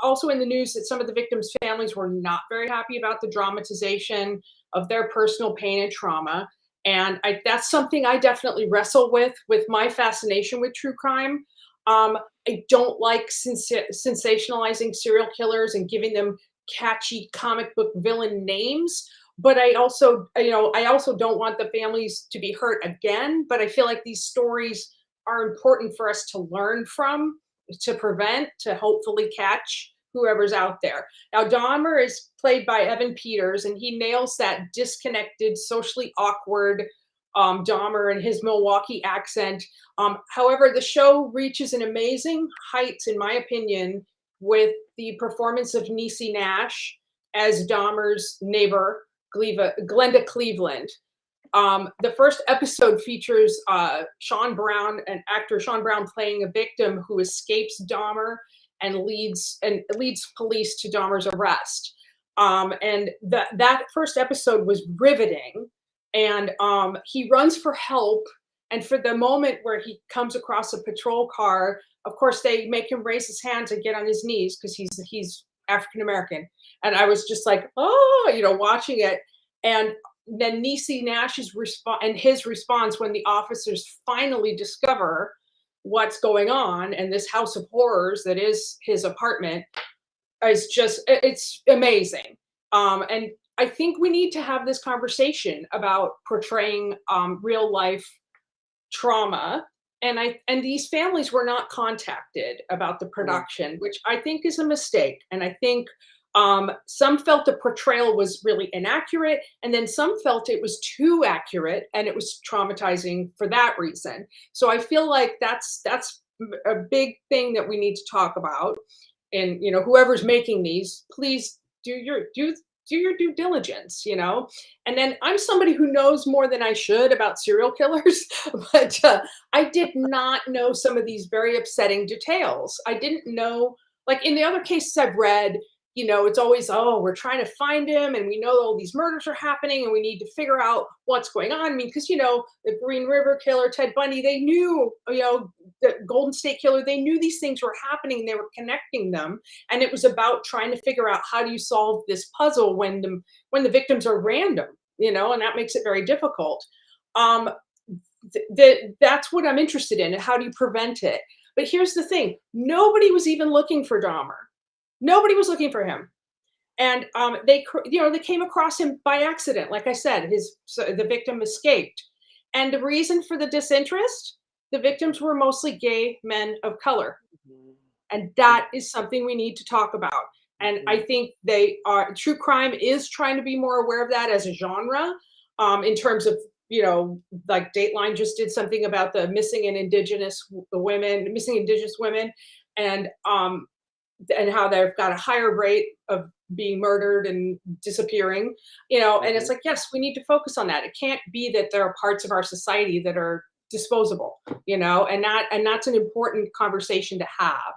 also in the news that some of the victims' families were not very happy about the dramatization of their personal pain and trauma. And that's something I definitely wrestle with my fascination with true crime. I don't like sensationalizing serial killers and giving them catchy comic book villain names. But I also don't want the families to be hurt again. But I feel like these stories are important for us to learn from, to prevent, to hopefully catch whoever's out there. Now, Dahmer is played by Evan Peters, and he nails that disconnected, socially awkward Dahmer and his Milwaukee accent. However, the show reaches an amazing heights, in my opinion, with the performance of Niecy Nash as Dahmer's neighbor, Glenda Cleveland. The first episode features Sean Brown, an actor Sean Brown, playing a victim who escapes Dahmer and leads police to Dahmer's arrest. And that first episode was riveting. And he runs for help. And for the moment where he comes across a patrol car, of course they make him raise his hands and get on his knees because he's African American. And I was just like, oh, watching it. And then Niecy Nash's his response when the officers finally discover what's going on and this house of horrors that is his apartment is it's amazing. And I think we need to have this conversation about portraying real life trauma. And these families were not contacted about the Mm. production, which I think is a mistake. And I think some felt the portrayal was really inaccurate, and then some felt it was too accurate, and it was traumatizing for that reason. So I feel like that's a big thing that we need to talk about. And whoever's making these, please do your due diligence. And then I'm somebody who knows more than I should about serial killers, but I did not know some of these very upsetting details. I didn't know, like in the other cases I've read, it's always, oh, we're trying to find him and we know all these murders are happening and we need to figure out what's going on. I mean, because, the Green River Killer, Ted Bundy, they knew, the Golden State Killer, they knew these things were happening. They were connecting them. And it was about trying to figure out how do you solve this puzzle when the victims are random, and that makes it very difficult. Um, that's what I'm interested in. And how do you prevent it? But here's the thing: nobody was even looking for Dahmer. Nobody was looking for him, and they came across him by accident. Like I said, the victim escaped, and the reason for the disinterest: the victims were mostly gay men of color, Mhm. and that is something we need to talk about. And I Mhm. think true crime is trying to be more aware of that as a genre, in terms of like Dateline just did something about the missing indigenous women, and how they've got a higher rate of being murdered and disappearing, and it's Mhm. like, yes, we need to focus on that. It can't be that there are parts of our society that are disposable, and that's an important conversation to have.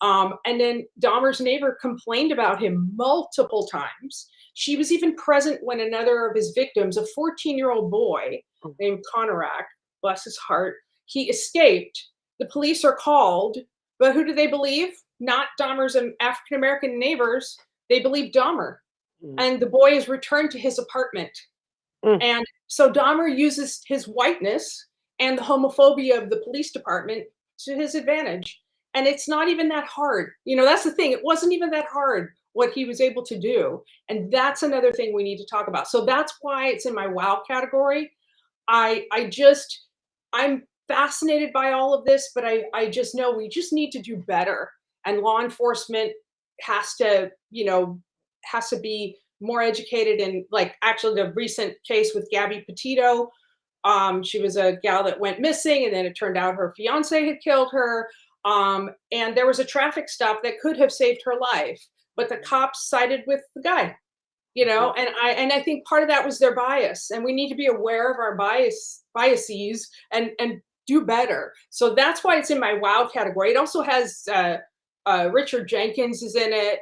And then Dahmer's neighbor complained about him multiple times. She was even present when another of his victims, a 14-year-old boy Mm. named Conorak, bless his heart, he escaped. The police are called, but who do they believe? Not Dahmer's African American neighbors. They believe Dahmer. Mm. And the boy is returned to his apartment. Mm. And so Dahmer uses his whiteness and the homophobia of the police department to his advantage. And it's not even that hard. That's the thing. It wasn't even that hard what he was able to do. And that's another thing we need to talk about. So that's why it's in my wow category. I'm fascinated by all of this, but I just know we just need to do better. And law enforcement has to, has to be more educated. And like actually the recent case with Gabby Petito, she was a gal that went missing and then it turned out her fiance had killed her. And there was a traffic stop that could have saved her life, but the cops sided with the guy, Mhm. and I think part of that was their bias, and we need to be aware of our biases and do better. So that's why it's in my wow category. It also has Richard Jenkins is in it,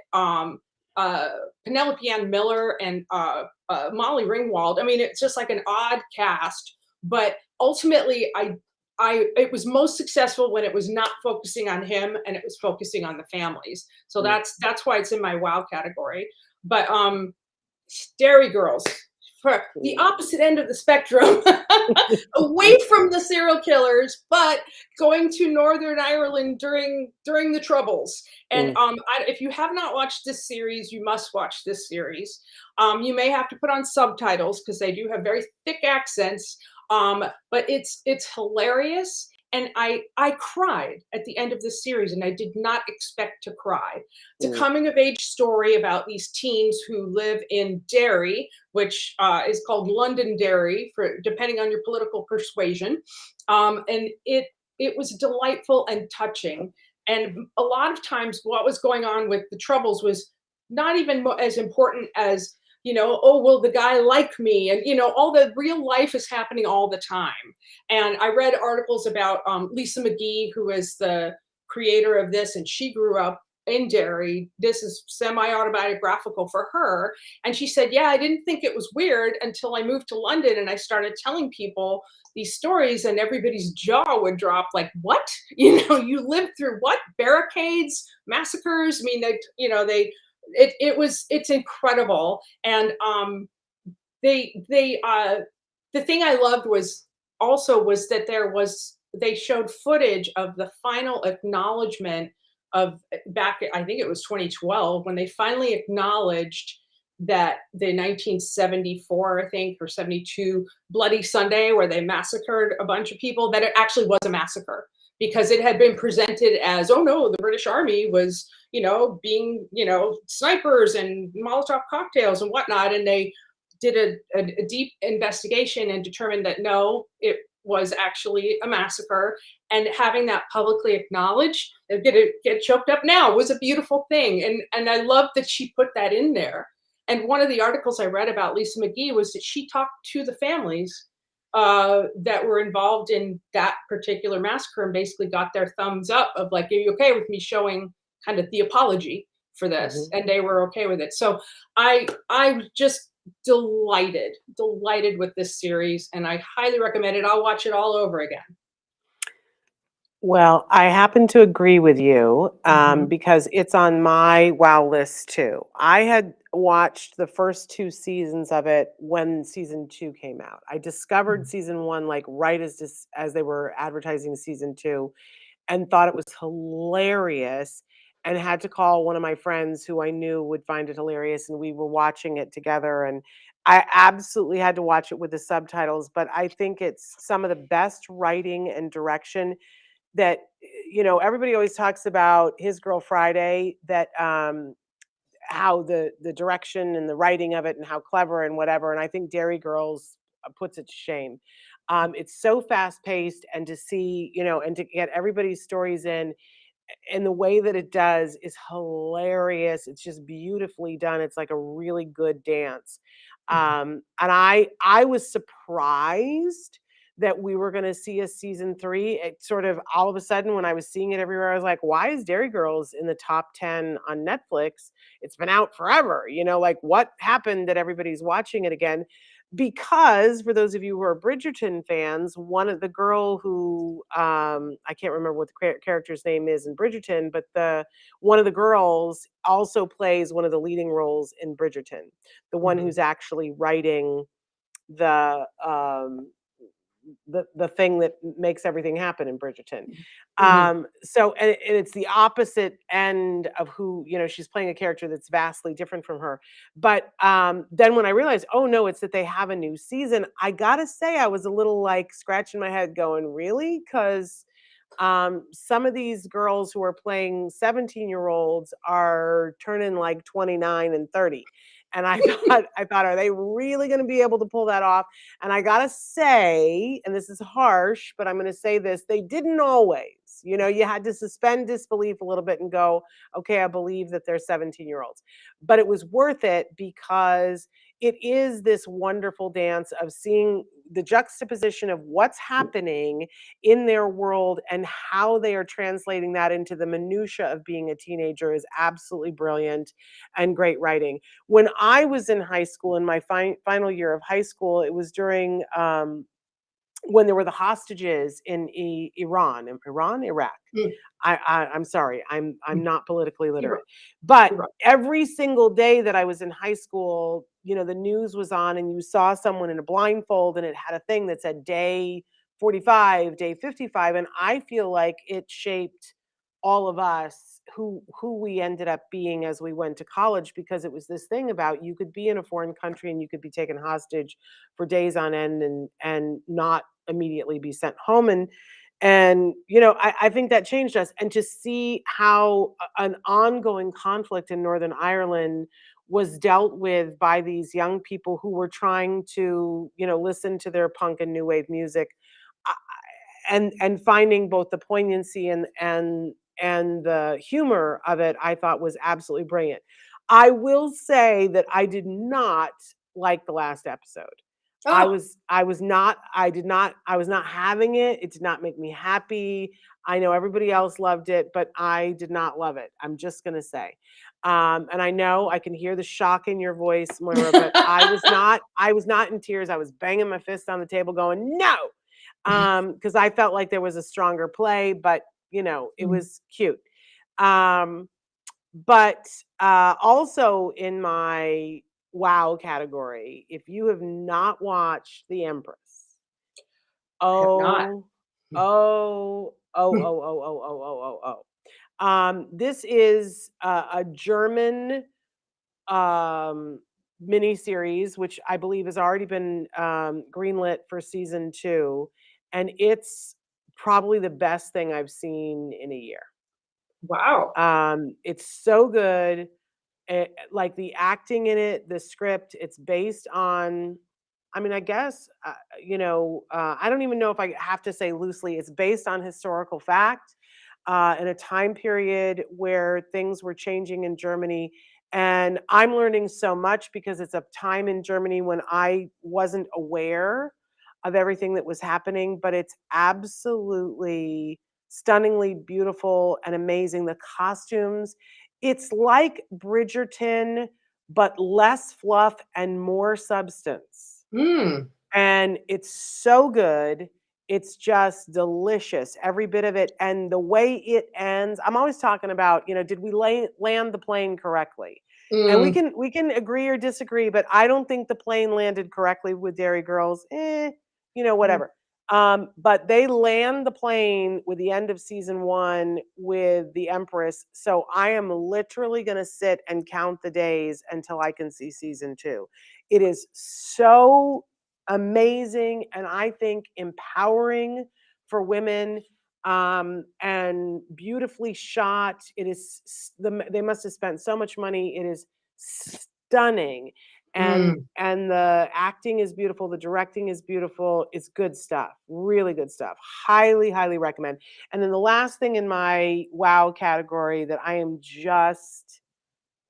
uh, Penelope Ann Miller, and Molly Ringwald. I mean, it's just like an odd cast, but ultimately, it was most successful when it was not focusing on him and it was focusing on the families. So Mm. that's why it's in my wow category. But Dairy Girls, for the Mm. opposite end of the spectrum, away from the serial killers, but going to Northern Ireland during the Troubles. And Mm. if you have not watched this series, you must watch this series. You may have to put on subtitles because they do have very thick accents, but it's hilarious. And I cried at the end of this series, and I did not expect to cry. It's a Mm. coming of age story about these teens who live in Derry, which is called Londonderry, for depending on your political persuasion. And it was delightful and touching. And a lot of times, what was going on with the Troubles was not even as important as, oh, will the guy like me? And all the real life is happening all the time. And I read articles about Lisa McGee, who is the creator of this, and she grew up in Derry. This is semi-autobiographical for her. And she said, yeah, I didn't think it was weird until I moved to London and I started telling people these stories, and everybody's jaw would drop, like, what? You lived through what? Barricades, massacres? I mean, it's incredible. And the thing I loved was that they showed footage of the final acknowledgement of, back, I think it was 2012, when they finally acknowledged that the 1974, I think, or 72 Bloody Sunday, where they massacred a bunch of people, that it actually was a massacre, because it had been presented as, oh no, the British Army was, being, snipers and Molotov cocktails and whatnot. And they did a deep investigation and determined that no, it was actually a massacre. And having that publicly acknowledged, get choked up now, was a beautiful thing. And I love that she put that in there. And one of the articles I read about Lisa McGee was that she talked to the families that were involved in that particular massacre, and basically got their thumbs up of, like, are you okay with me showing kind of the apology for this? Mhm. And they were okay with it. So I just delighted with this series, and I highly recommend it. I'll watch it all over again. Well, I happen to agree with you Mhm. because it's on my wow list too. I had watched the first two seasons of it when season two came out. I discovered Mhm. season one like right as they were advertising season two, and thought it was hilarious, and had to call one of my friends who I knew would find it hilarious, and we were watching it together. And I absolutely had to watch it with the subtitles, but I think it's some of the best writing and direction that, everybody always talks about His Girl Friday, that how the direction and the writing of it and how clever and whatever. And I think Dairy Girls puts it to shame. It's so fast paced, and to see, and to get everybody's stories in the way that it does is hilarious. It's just beautifully done. It's like a really good dance. Mhm. And I was surprised that we were going to see a season three. It sort of, all of a sudden, when I was seeing it everywhere, I was like, why is Dairy Girls in the top 10 on Netflix? It's been out forever. Like, what happened that everybody's watching it again? Because for those of you who are Bridgerton fans, one of the girl who, I can't remember what the character's name is in Bridgerton, but the one of the girls also plays one of the leading roles in Bridgerton, the one Mhm. who's actually writing the the thing that makes everything happen in Bridgerton. Mhm. So, and it's the opposite end of who, she's playing a character that's vastly different from her. But then when I realized, oh no, it's that they have a new season, I gotta say I was a little like scratching my head going, really? Because some of these girls who are playing 17-year-olds are turning like 29 and 30. And I thought, are they really going to be able to pull that off? And I gotta say, and this is harsh, but I'm going to say this: they didn't always. You had to suspend disbelief a little bit and go, okay, I believe that they're 17-year-olds. But it was worth it because it is this wonderful dance of seeing the juxtaposition of what's happening in their world and how they are translating that into the minutia of being a teenager is absolutely brilliant and great writing. When I was in high school, in my final year of high school, it was during when there were the hostages in Iraq. Mm, I'm sorry, I'm mm. not politically You're right. literate, but You're right. every single day that I was in high school, the news was on, and you saw someone in a blindfold, and it had a thing that said day 45, day 55, and I feel like it shaped all of us who we ended up being as we went to college, because it was this thing about you could be in a foreign country and you could be taken hostage for days on end and not immediately be sent home. And I think that changed us. And to see how an ongoing conflict in Northern Ireland was dealt with by these young people who were trying to, listen to their punk and new wave music, uh, and finding both the poignancy and the humor of it, I thought was absolutely brilliant. I will say that I did not like the last episode. Oh, I was not having it. It did not make me happy. I know everybody else loved it, but I did not love it. I'm just gonna say. And I know I can hear the shock in your voice, Moira, but I was not in tears. I was banging my fist on the table going, no, because I felt like there was a stronger play, but it mm. was cute. Um, but also in my wow category, if you have not watched The Empress, I have not. oh, oh, oh, Mm. oh, oh, oh, oh, oh, oh, oh. This is a German um, miniseries, which I believe has already been greenlit for season 2, and it's probably the best thing I've seen in a year. Wow. It's so good. Like the acting in it, the script, it's based on, I mean, I guess, I don't even know if I have to say loosely, it's based on historical fact in a time period where things were changing in Germany. And I'm learning so much because it's a time in Germany when I wasn't aware of everything that was happening, but it's absolutely stunningly beautiful and amazing. The costumes, it's like Bridgerton, but less fluff and more substance. Mm. And it's so good. It's just delicious, every bit of it. And the way it ends, I'm always talking about, did we land the plane correctly? And we Mm. can we can agree or disagree, but I don't think the plane landed correctly with Dairy Girls. Mm. Whatever. But they land the plane with the end of season 1 with the Empress. So I am literally going to sit and count the days until I can see season 2. It is so amazing and I think empowering for women, and beautifully shot. They must have spent so much money. It is stunning, Mm. and the acting is beautiful, the directing is beautiful. It's good stuff, really good stuff. Highly, highly recommend. And then the last thing in my wow category that I am just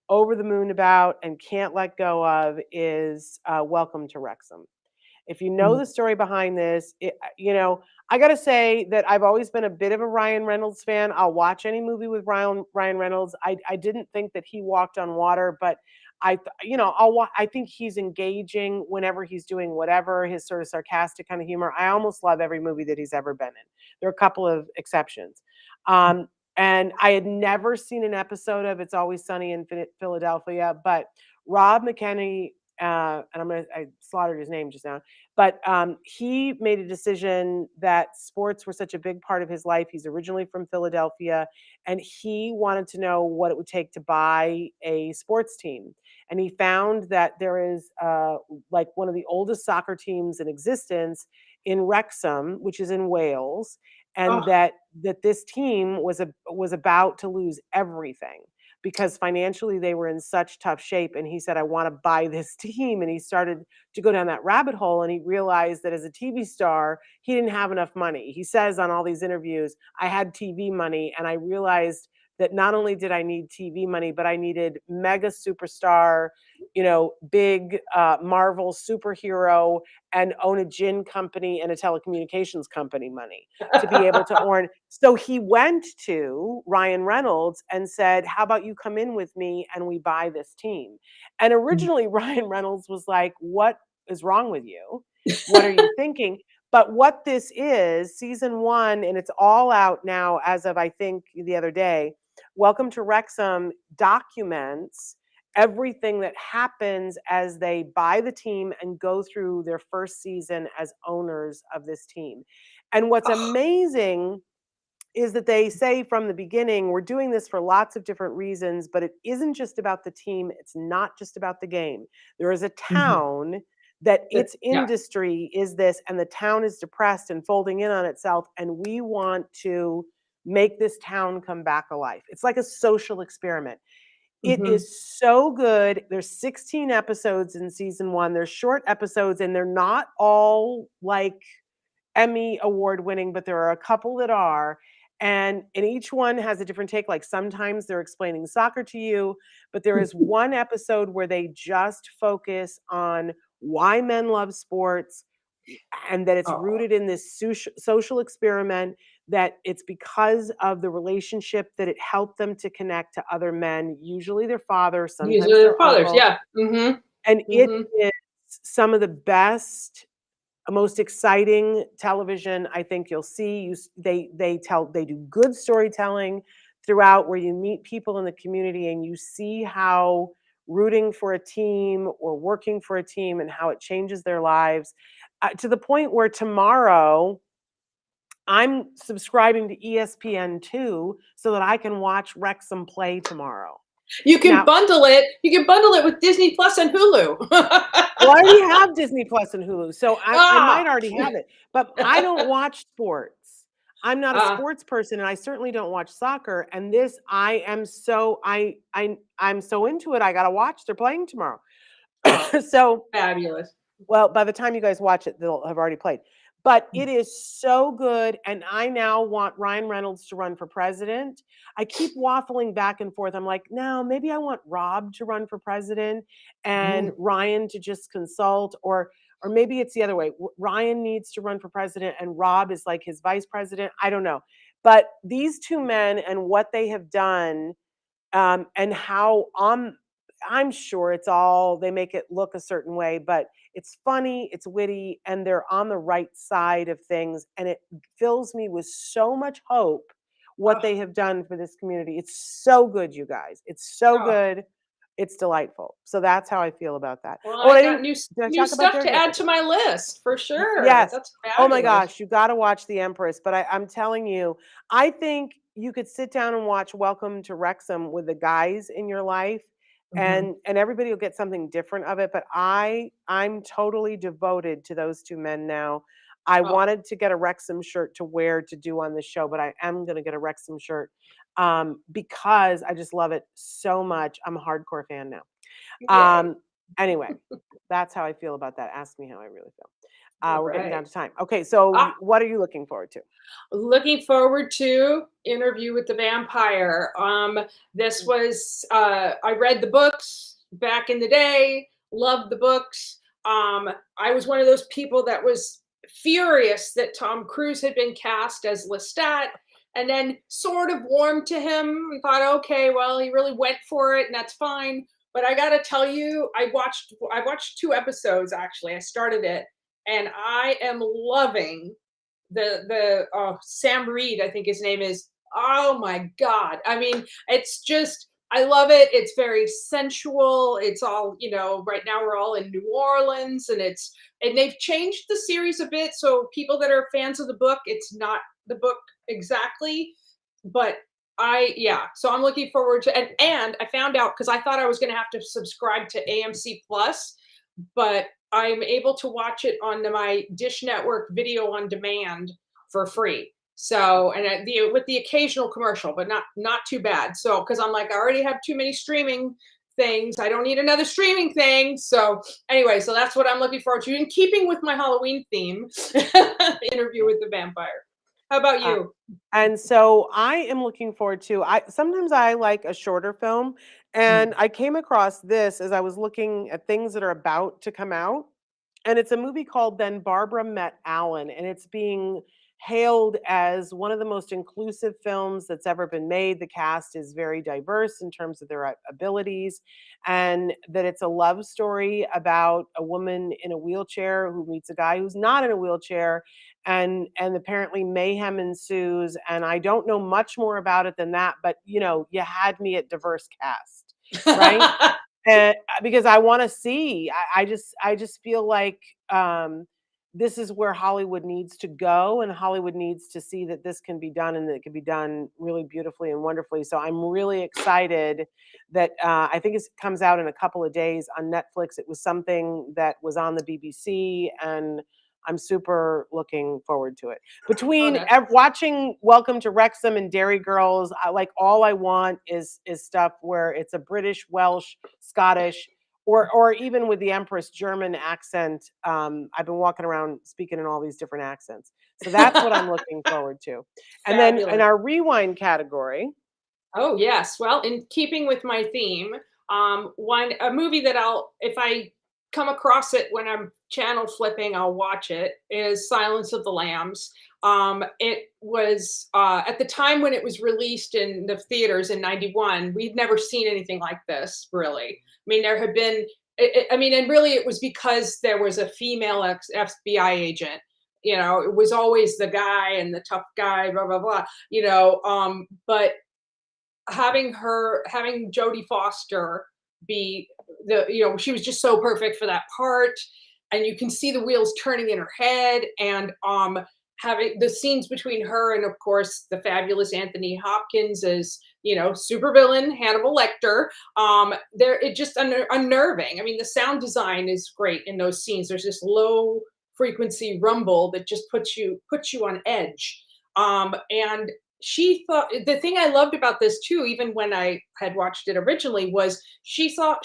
over the moon about and can't let go of is Welcome to Wrexham. If you know Mm. the story behind this, I got to say that I've always been a bit of a Ryan Reynolds fan. I'll watch any movie with Ryan Reynolds. I didn't think that he walked on water, but I think he's engaging whenever he's doing whatever, his sort of sarcastic kind of humor. I almost love every movie that he's ever been in. There are a couple of exceptions. Um, and I had never seen an episode of It's Always Sunny in Philadelphia, but Rob McKenney, and I slaughtered his name just now, but he made a decision that sports were such a big part of his life. He's originally from Philadelphia, and he wanted to know what it would take to buy a sports team. And he found that there is like one of the oldest soccer teams in existence in Wrexham, which is in Wales, and Oh, that this team was about to lose everything. because financially they were in such tough shape. And he said, I want to buy this team. And he started to go down that rabbit hole, and he realized that as a TV star, he didn't have enough money. He says on all these interviews, I had TV money, and I realized that not only did I need TV money, but I needed mega superstar, big Marvel superhero, and own a gin company and a telecommunications company money to be able to earn. So he went to Ryan Reynolds and said, how about you come in with me and we buy this team? And originally Ryan Reynolds was like, what is wrong with you? What are you thinking? But what this is, season 1, and it's all out now as of, I think, the other day, Welcome to Wrexham documents everything that happens as they buy the team and go through their first season as owners of this team. And what's amazing is that they say from the beginning, we're doing this for lots of different reasons, but it isn't just about the team. It's not just about the game. There is a town that its Yeah. industry is this, and the town is depressed and folding in on itself, and we want to make this town come back alive. It's like a social experiment. It is so good. There's 16 episodes in season 1. They're short episodes, and they're not all like Emmy award winning, but there are a couple that are. And each one has a different take. Like sometimes they're explaining soccer to you, but there is one episode where they just focus on why men love sports, and that it's rooted in this social experiment, that it's because of the relationship that it helped them to connect to other men, usually their father, sometimes Usually their their fathers, uncle. yeah. And it is some of the best, most exciting television I think you'll see. They do good storytelling throughout, where you meet people in the community and you see how rooting for a team or working for a team and how it changes their lives, to the point where tomorrow I'm subscribing to ESPN2 so that I can watch Wrexham play tomorrow. You can Now, bundle it. You can bundle it with Disney Plus and Hulu. well, I already have Disney Plus and Hulu, so I might Ah. already have it. But I don't watch sports. I'm not a Ah. sports person, and I certainly don't watch soccer. And this, I'm so into it. I got to watch. They're playing tomorrow. So, Fabulous. well, by the time you guys watch it, they'll have already played. But it is so good, and I now want Ryan Reynolds to run for president. I keep waffling back and forth. I'm like, no, maybe I want Rob to run for president and Ryan to just consult, or maybe it's the other way. Ryan needs to run for president and Rob is like his vice president. I don't know. But these two men and what they have done, and how I'm sure it's all, they make it look a certain way, but it's funny, it's witty, and they're on the right side of things. And it fills me with so much hope what they have done for this community. It's so good, you guys. It's so good. It's delightful. So that's how I feel about that. Well, Oh, and I I got didn't, new did I new talk about stuff to add Daredevil? to my list for sure. Yes. That's Oh my fabulous. gosh, you got to watch The Empress. But I'm telling you, I think you could sit down and watch Welcome to Wrexham with the guys in your life, and everybody will get something different of it. But I'm totally devoted to those two men now. I wanted to get a Wrexham shirt to wear to do on the show, but I am going to get a Wrexham shirt, because I just love it so much. I'm a hardcore fan now. Yay. Anyway, that's how I feel about that. Ask me how I really feel. All We're getting down right. to time. Okay, so Ah, what are you looking forward to? looking forward to Interview with the Vampire. This was I read the books back in the day, loved the books. I was one of those people that was furious that Tom Cruise had been cast as Lestat, and then sort of warmed to him and thought, okay, well, he really went for it, and that's fine. But I gotta tell you, I watched 2 episodes actually. I started it, and I am loving the Sam Reed, I think his name is. Oh my God. I mean, it's just, I love it. It's very sensual. It's all, right now we're all in New Orleans, and they've changed the series a bit. So people that are fans of the book, it's not the book exactly, but yeah. So I'm looking forward to, and I found out, because I thought I was going to have to subscribe to AMC Plus, but I'm able to watch it on my Dish Network video on demand for free. So, and with the occasional commercial, but not too bad. So, because I'm like, I already have too many streaming things. I don't need another streaming thing. So, anyway, so that's what I'm looking forward to. In keeping with my Halloween theme, Interview with the Vampire. How about Uh, you? and so I am looking forward to I sometimes I like a shorter film, and Mm. I came across this as I was looking at things that are about to come out. And it's a movie called Then Barbara Met Alan, and it's being hailed as one of the most inclusive films that's ever been made. The cast is very diverse in terms of their abilities, and that it's a love story about a woman in a wheelchair who meets a guy who's not in a wheelchair, and apparently mayhem ensues. And I don't know much more about it than that, but you had me at diverse cast, right? And because I wanna see, I just feel like, this is where Hollywood needs to go, and Hollywood needs to see that this can be done, and that it can be done really beautifully and wonderfully. So I'm really excited that, I think it comes out in a couple of days on Netflix. It was something that was on the BBC, and I'm super looking forward to it. Oh, Between that's watching Welcome to Wrexham and Dairy Girls, all I want is stuff where it's a British, Welsh, Scottish, or even with the Empress German accent. I've been walking around speaking in all these different accents, so that's what I'm looking forward to. And then in fabulous. our rewind category, Oh, yes. Well, in keeping with my theme, one a movie that if I come across it when I'm channel flipping, I'll watch it, is Silence of the Lambs. It was at the time when it was released in the theaters in '91. We'd never seen anything like this, really. I mean, there had been, I mean, and really, it was because there was a female FBI agent. It was always the guy and the tough guy, blah blah blah. But having Jodie Foster be she was just so perfect for that part, and you can see the wheels turning in her head, and having the scenes between her and, of course, the fabulous Anthony Hopkins as supervillain Hannibal Lecter. There it just unnerving. I mean, the sound design is great in those scenes. There's this low frequency rumble that just puts you on edge. And the thing I loved about this too, even when I had watched it originally, was she saw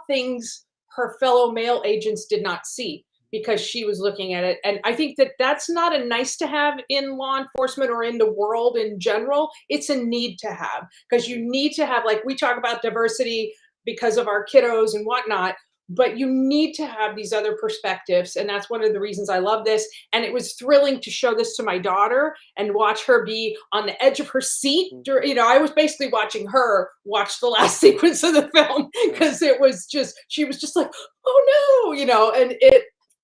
things her fellow male agents did not see because she was looking at it. And I think that that's not a nice to have in law enforcement or in the world in general. It's a need to have, because you need to have, like, we talk about diversity because of our kiddos and whatnot, but you need to have these other perspectives. And that's one of the reasons I love this. And it was thrilling to show this to my daughter and watch her be on the edge of her seat. I was basically watching her watch the last sequence of the film, because she was just like, oh no, and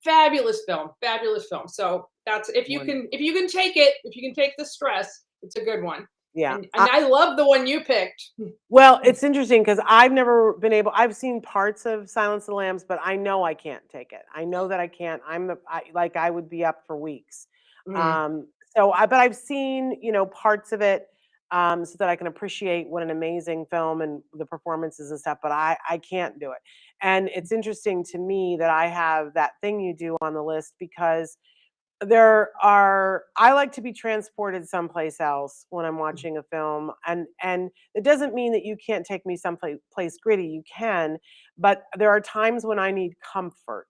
fabulous film. So that's, if you one, can, take it, if you can take the stress, it's a good one. yeah. And I love the one you picked. Well, it's interesting because I've never been able. I've seen parts of Silence of the Lambs, but I know I can't take it. I know that I can't. Like I would be up for weeks. Mm. Um, but I've seen parts of it, so that I can appreciate what an amazing film and the performances and stuff. But I can't do it. And it's interesting to me that I have that thing you do on the list, because I like to be transported someplace else when I'm watching a film, and it doesn't mean that you can't take me someplace place gritty. You can, but there are times when I need comfort.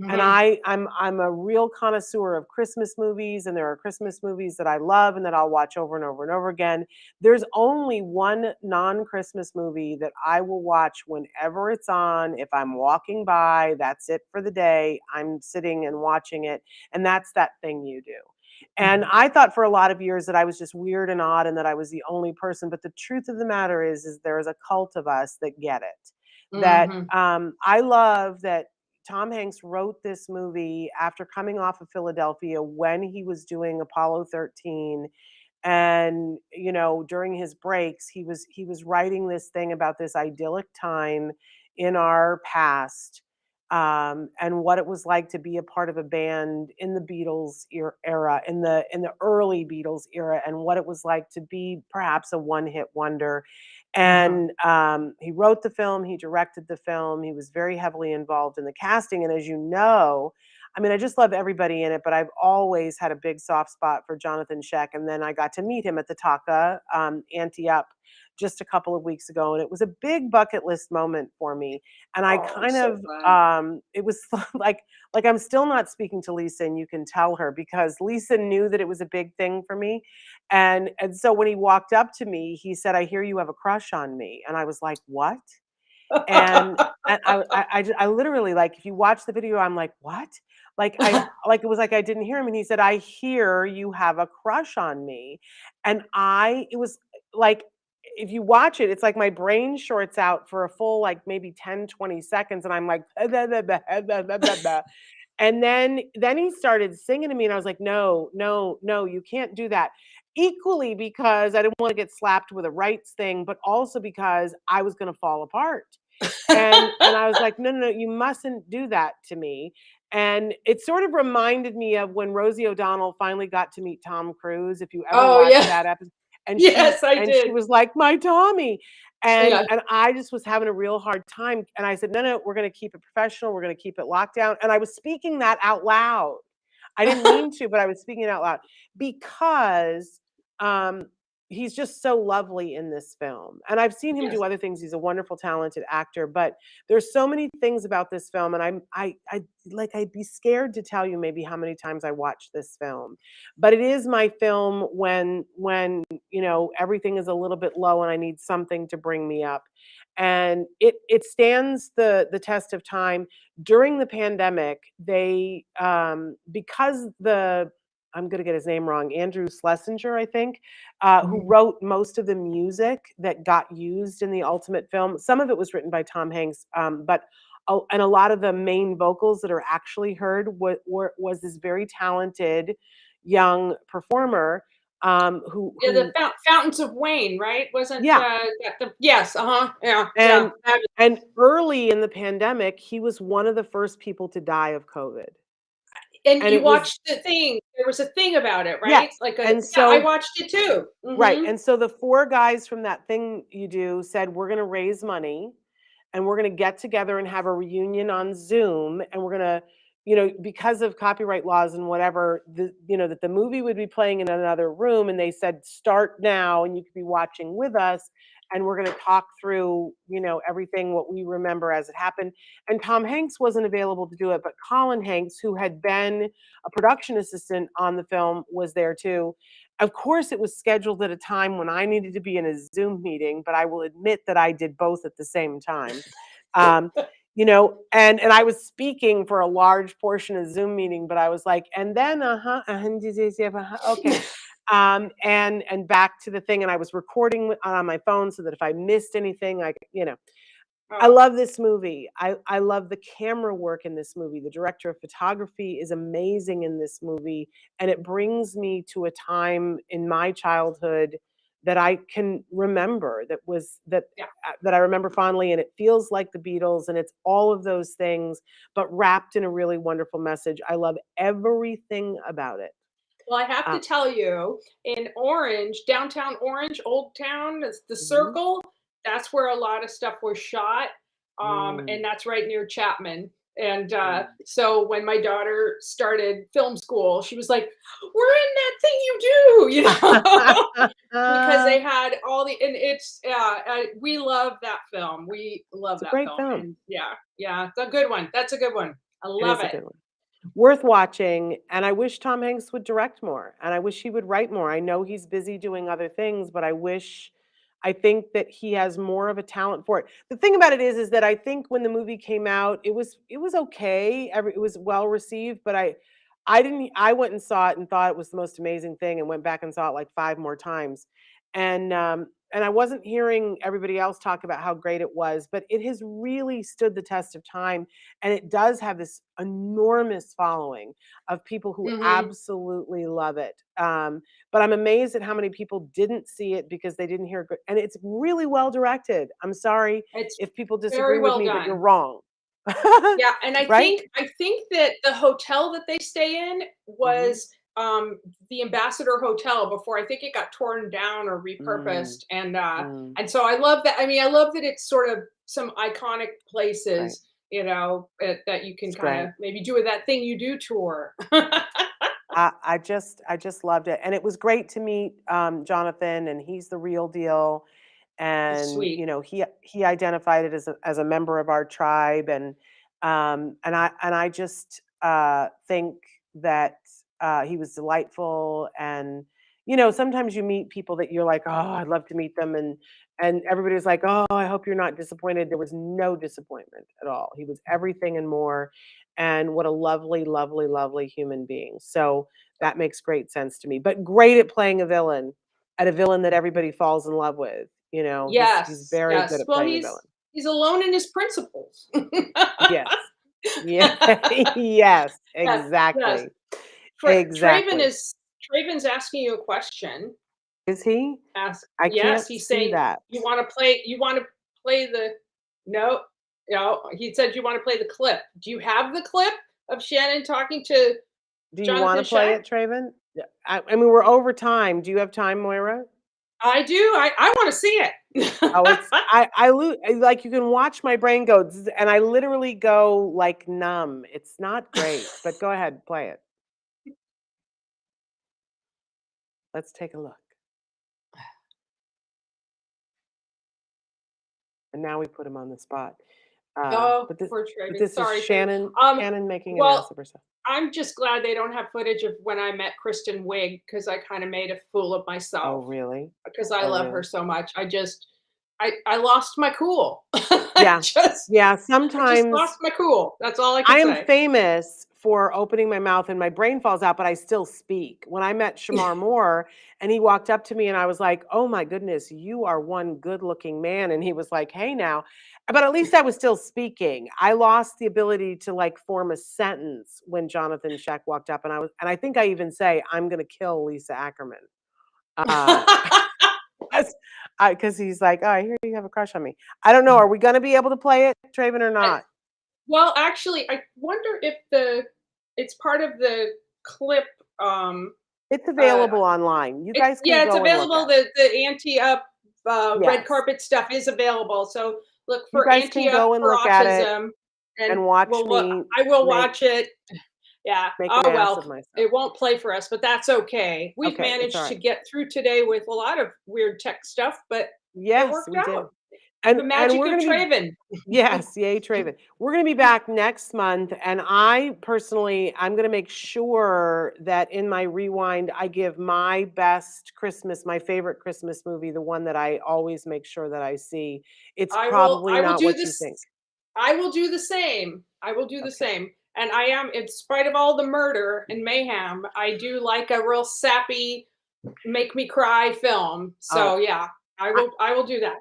And Hmm. I'm a real connoisseur of Christmas movies, and there are Christmas movies that I love and that I'll watch over and over and over again. There's only one non-Christmas movie that I will watch whenever it's on. If I'm walking by, that's it for the day. I'm sitting and watching it, and that's That Thing You Do. And Hmm. I thought for a lot of years that I was just weird and odd and that I was the only person, but the truth of the matter is there is a cult of us that get it. That Hmm. I love that Tom Hanks wrote this movie after coming off of Philadelphia when he was doing Apollo 13, and during his breaks he was writing this thing about this idyllic time in our past, and what it was like to be a part of a band in the Beatles era, in the early Beatles era, and what it was like to be perhaps a one-hit wonder. Uh-huh. And he wrote the film, he directed the film, he was very heavily involved in the casting, and as you know, I mean, I just love everybody in it, but I've always had a big soft spot for Jonathan Sheck. And then I got to meet him at the Taka Ante Up just a couple of weeks ago, and it was a big bucket list moment for me. And I Oh, I'm kind so of, glad. it was like I'm still not speaking to Lisa, and you can tell her because Lisa knew that it was a big thing for me. And so when he walked up to me, he said, "I hear you have a crush on me," and I was like, "What?" And I literally, like, if you watch the video, I'm like, "What?" Like, it was like I didn't hear him, and he said, "I hear you have a crush on me." And it was like, if you watch it, it's like my brain shorts out for a full, like, maybe 10, 20 seconds, and I'm like, and then he started singing to me, and I was like, "No, no, no, you can't do that." Equally because I didn't wanna get slapped with a rights thing, but also because I was gonna fall apart. And I was like, "No, no, no, you mustn't do that to me." And it sort of reminded me of when Rosie O'Donnell finally got to meet Tom Cruise, if you ever Oh, watched yeah. that episode, Yes, I and she did. was like, "My Tommy." Yeah. And I just was having a real hard time, and I said, "No, no, we're gonna keep it professional, we're gonna keep it locked down." And I was speaking that out loud. I didn't mean to, but I was speaking it out loud because, um, he's just so lovely in this film, and I've seen him Yes. do other things. He's a wonderful, talented actor, but there's so many things about this film, and I'd be scared to tell you maybe how many times I watched this film. But it is my film when, everything is a little bit low and I need something to bring me up. And it stands the test of time. During the pandemic, they because the I'm gonna get his name wrong, Andrew Schlesinger, I think, who Mhm. wrote most of the music that got used in the Ultimate film. Some of it was written by Tom Hanks, but and a lot of the main vocals that are actually heard was this very talented young performer, Yeah, the who Fountains of Wayne, right? Wasn't, yeah, that the yes, uh-huh, yeah, yeah. and and early in the pandemic, he was one of the first people to die of COVID, And and you it was watched the thing, there was a thing about it, right? yes, Like a and yeah, I so watched it too. right, Mhm. and so the 4 guys from that thing you do said, "We're gonna raise money, and we're gonna get together and have a reunion on Zoom, and we're gonna," because of copyright laws and whatever, that the movie would be playing in another room, and they said, "Start now, and you could be watching with us, and we're gonna talk through, everything what we remember as it happened." And Tom Hanks wasn't available to do it, but Colin Hanks, who had been a production assistant on the film, was there too. Of course, it was scheduled at a time when I needed to be in a Zoom meeting, but I will admit that I did both at the same time. Um, and I was speaking for a large portion of Zoom meeting, but I was like, and then okay. And back to the thing, and I was recording on my phone so that if I missed anything, I Oh, love this movie. I love the camera work in this movie. The director of photography is amazing in this movie, and it brings me to a time in my childhood that I can remember yeah. that I remember fondly, and it feels like the Beatles, and it's all of those things, but wrapped in a really wonderful message. I love everything about it. Well, I have Uh, to tell you, in Orange, downtown Orange, Old Town, it's the mhm. Circle, that's where a lot of stuff was shot, Mm, and that's right near Chapman. And mm. so when my daughter started film school, she was like, "We're in that thing you do," because they had all the and it's we love that film. We love It's a that great film, film. and yeah, yeah, it's a good one. That's a good one. I It love is a it. good one. Worth watching, and I wish Tom Hanks would direct more, and I wish he would write more. I know he's busy doing other things, but I think that he has more of a talent for it. The thing about it is that I think when the movie came out, it was okay. It was well received, but I went and saw it and thought it was the most amazing thing and went back and saw it like 5 more times. And I wasn't hearing everybody else talk about how great it was, but it has really stood the test of time, and it does have this enormous following of people who Mhm. absolutely love it. But I'm amazed at how many people didn't see it because they didn't hear good. And it's really well directed. I'm sorry It's if people very disagree with well me, but you're done. wrong. Yeah, and I Right? think I think that the hotel that they stay in Hmm. was, the Ambassador Hotel before I think it got torn down or Mm, repurposed, mm, and so I love that. I mean, I love that it's sort of some iconic right. places that you can It's kind great. of maybe do with that thing you do tour. I just loved it, and it was great to meet Jonathan, and he's the real deal. It's And sweet. he identified it as a member of our tribe, and I just think that he was delightful. And sometimes you meet people that you're like, oh, I'd love to meet them, and everybody was like, oh, I hope you're not disappointed. There was no disappointment at all. He was everything and more. And what a lovely, lovely, lovely human being. So that makes great sense to me. But great at playing a villain, at a villain that everybody falls in love with. He's Yes, very good yes. at Well, playing a he's villain. he's alone in his principles. Yes. Yeah. Yes, Yes, yes. exactly. Traven Exactly. is Traven's asking you a question. Is he? Ask I Yes, can't he's see saying that. you wanna play the no, no, he said you wanna play the clip. Do you have the clip of Shannon talking to Do you Jonathan wanna play Shack? it, Traven? Yeah, I mean, we're over time. Do you have time, Moira? I do, I wanna see it. Oh, it's I lose, like, you can watch my brain go zzz, and I literally go, like, numb. It's not great, but go ahead, play it. Let's take a look. And now we put him on the spot. Oh, But this poor but Traven. this is Sorry, Traven. Shannon making an ass Well, of herself. I'm just glad they don't have footage of when I met Kristen Wiig because I kinda made a fool of Oh, myself really? because I Oh, love her really? so much. I lost my cool. I Yeah. just Yeah, I just lost sometimes my cool. That's all I can I am say. famous for opening my mouth and my brain falls out, but I still speak. When I met Shamar Moore and he walked up to me and I was like, "Oh my goodness, you are one good-looking man." And he was like, "Hey now." But at least I was still speaking. I lost the ability to like form a sentence when Jonathan Sheck walked up, and I think I even say, "I'm gonna kill Lisa Ackerman." Uh, because he's like, "Oh, I hear you have a crush on me." I don't know. Are we gonna be able to play it, Traven, or I not? well, actually, I wonder if it's part of the clip, It's uh available online. You guys can it's go and look available. at it. The anti-up red Yes. carpet stuff is available. So look You for guys can anti-up go and for look at it autism, and and watch me I will make watch it. Yeah. make an Oh ass of well, myself. it won't play for us, but that's okay. We've Okay, it's managed to alright. get through today with a lot of weird tech stuff, but it Yes, worked we did. out. The And magic we're of gonna be Traven. yes, yay, Traven. We're gonna be back next month, and I'm gonna make sure that in my rewind, I give my best Christmas, my favorite Christmas movie, the one that I always make sure that I see. It's probably I will not do what you this. think. I will do the same. I will do the Okay. same. And I am, in spite of all the murder and mayhem, I do like a real sappy, make me cry film. Oh, So yeah, I I will do that.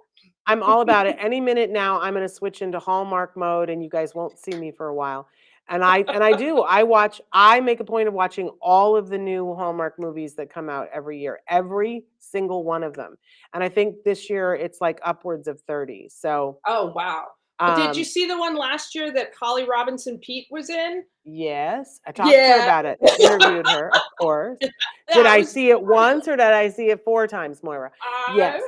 I'm all about it. Any minute now, I'm gonna switch into Hallmark mode, and you guys won't see me for a while. And I do. I make a point of watching all of the new Hallmark movies that come out every year, every single one of them. And I think this year it's like upwards of 30. So, Oh wow. Well, did you um, see the one last year that Holly Robinson Pete was in? yes, I talked to her Yeah. about it, interviewed her, of course. Did That I was see it once or did I see it 4 times, Moira? Yes.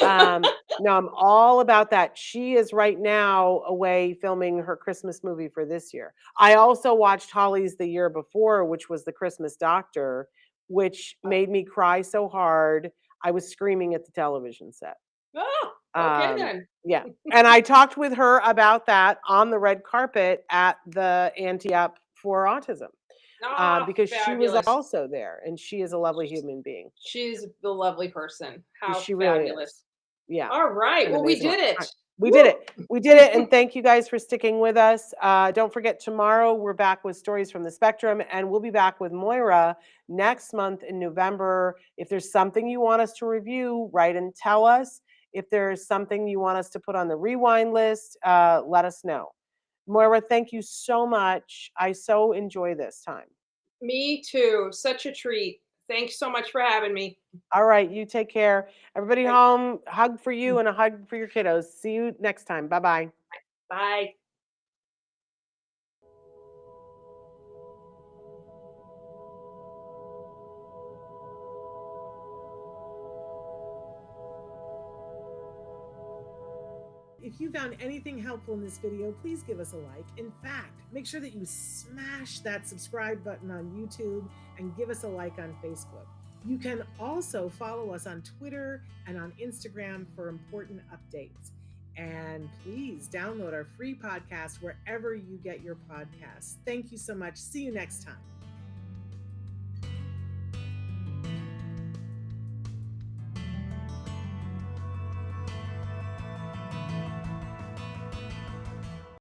uh, No, I'm all about that. She is right now away filming her Christmas movie for this year. I also watched Holly's the year before, which was The Christmas Doctor, which made me cry so hard, I was screaming at the television set. oh, okay Um, then. yeah, and I talked with her about that on the red carpet at the Anti Up for Autism, Ah, because she was fabulous. also there, and she is a lovely human being. She's the lovely person. How She really is. fabulous. Yeah, All right. an Well, we amazing one. did it. Alright, we did Woo! it. We did it, and thank you guys for sticking with us. Don't forget tomorrow we're back with Stories from the Spectrum, and we'll be back with Moira next month in November. If there's something you want us to review, write and tell us. If there's something you want us to put on the rewind list, let us know. Moira, thank you so much. I so enjoy this time. Me too. Such a treat. Thanks so much for having me. All right, you take care. Everybody Right. home, hug for you and a hug for your kiddos. See you next time. Bye bye. Bye. If you found anything helpful in this video, please give us a like. In fact, make sure that you smash that subscribe button on YouTube and give us a like on Facebook. You can also follow us on Twitter and on Instagram for important updates. And please download our free podcast wherever you get your podcasts. Thank you so much. See you next time.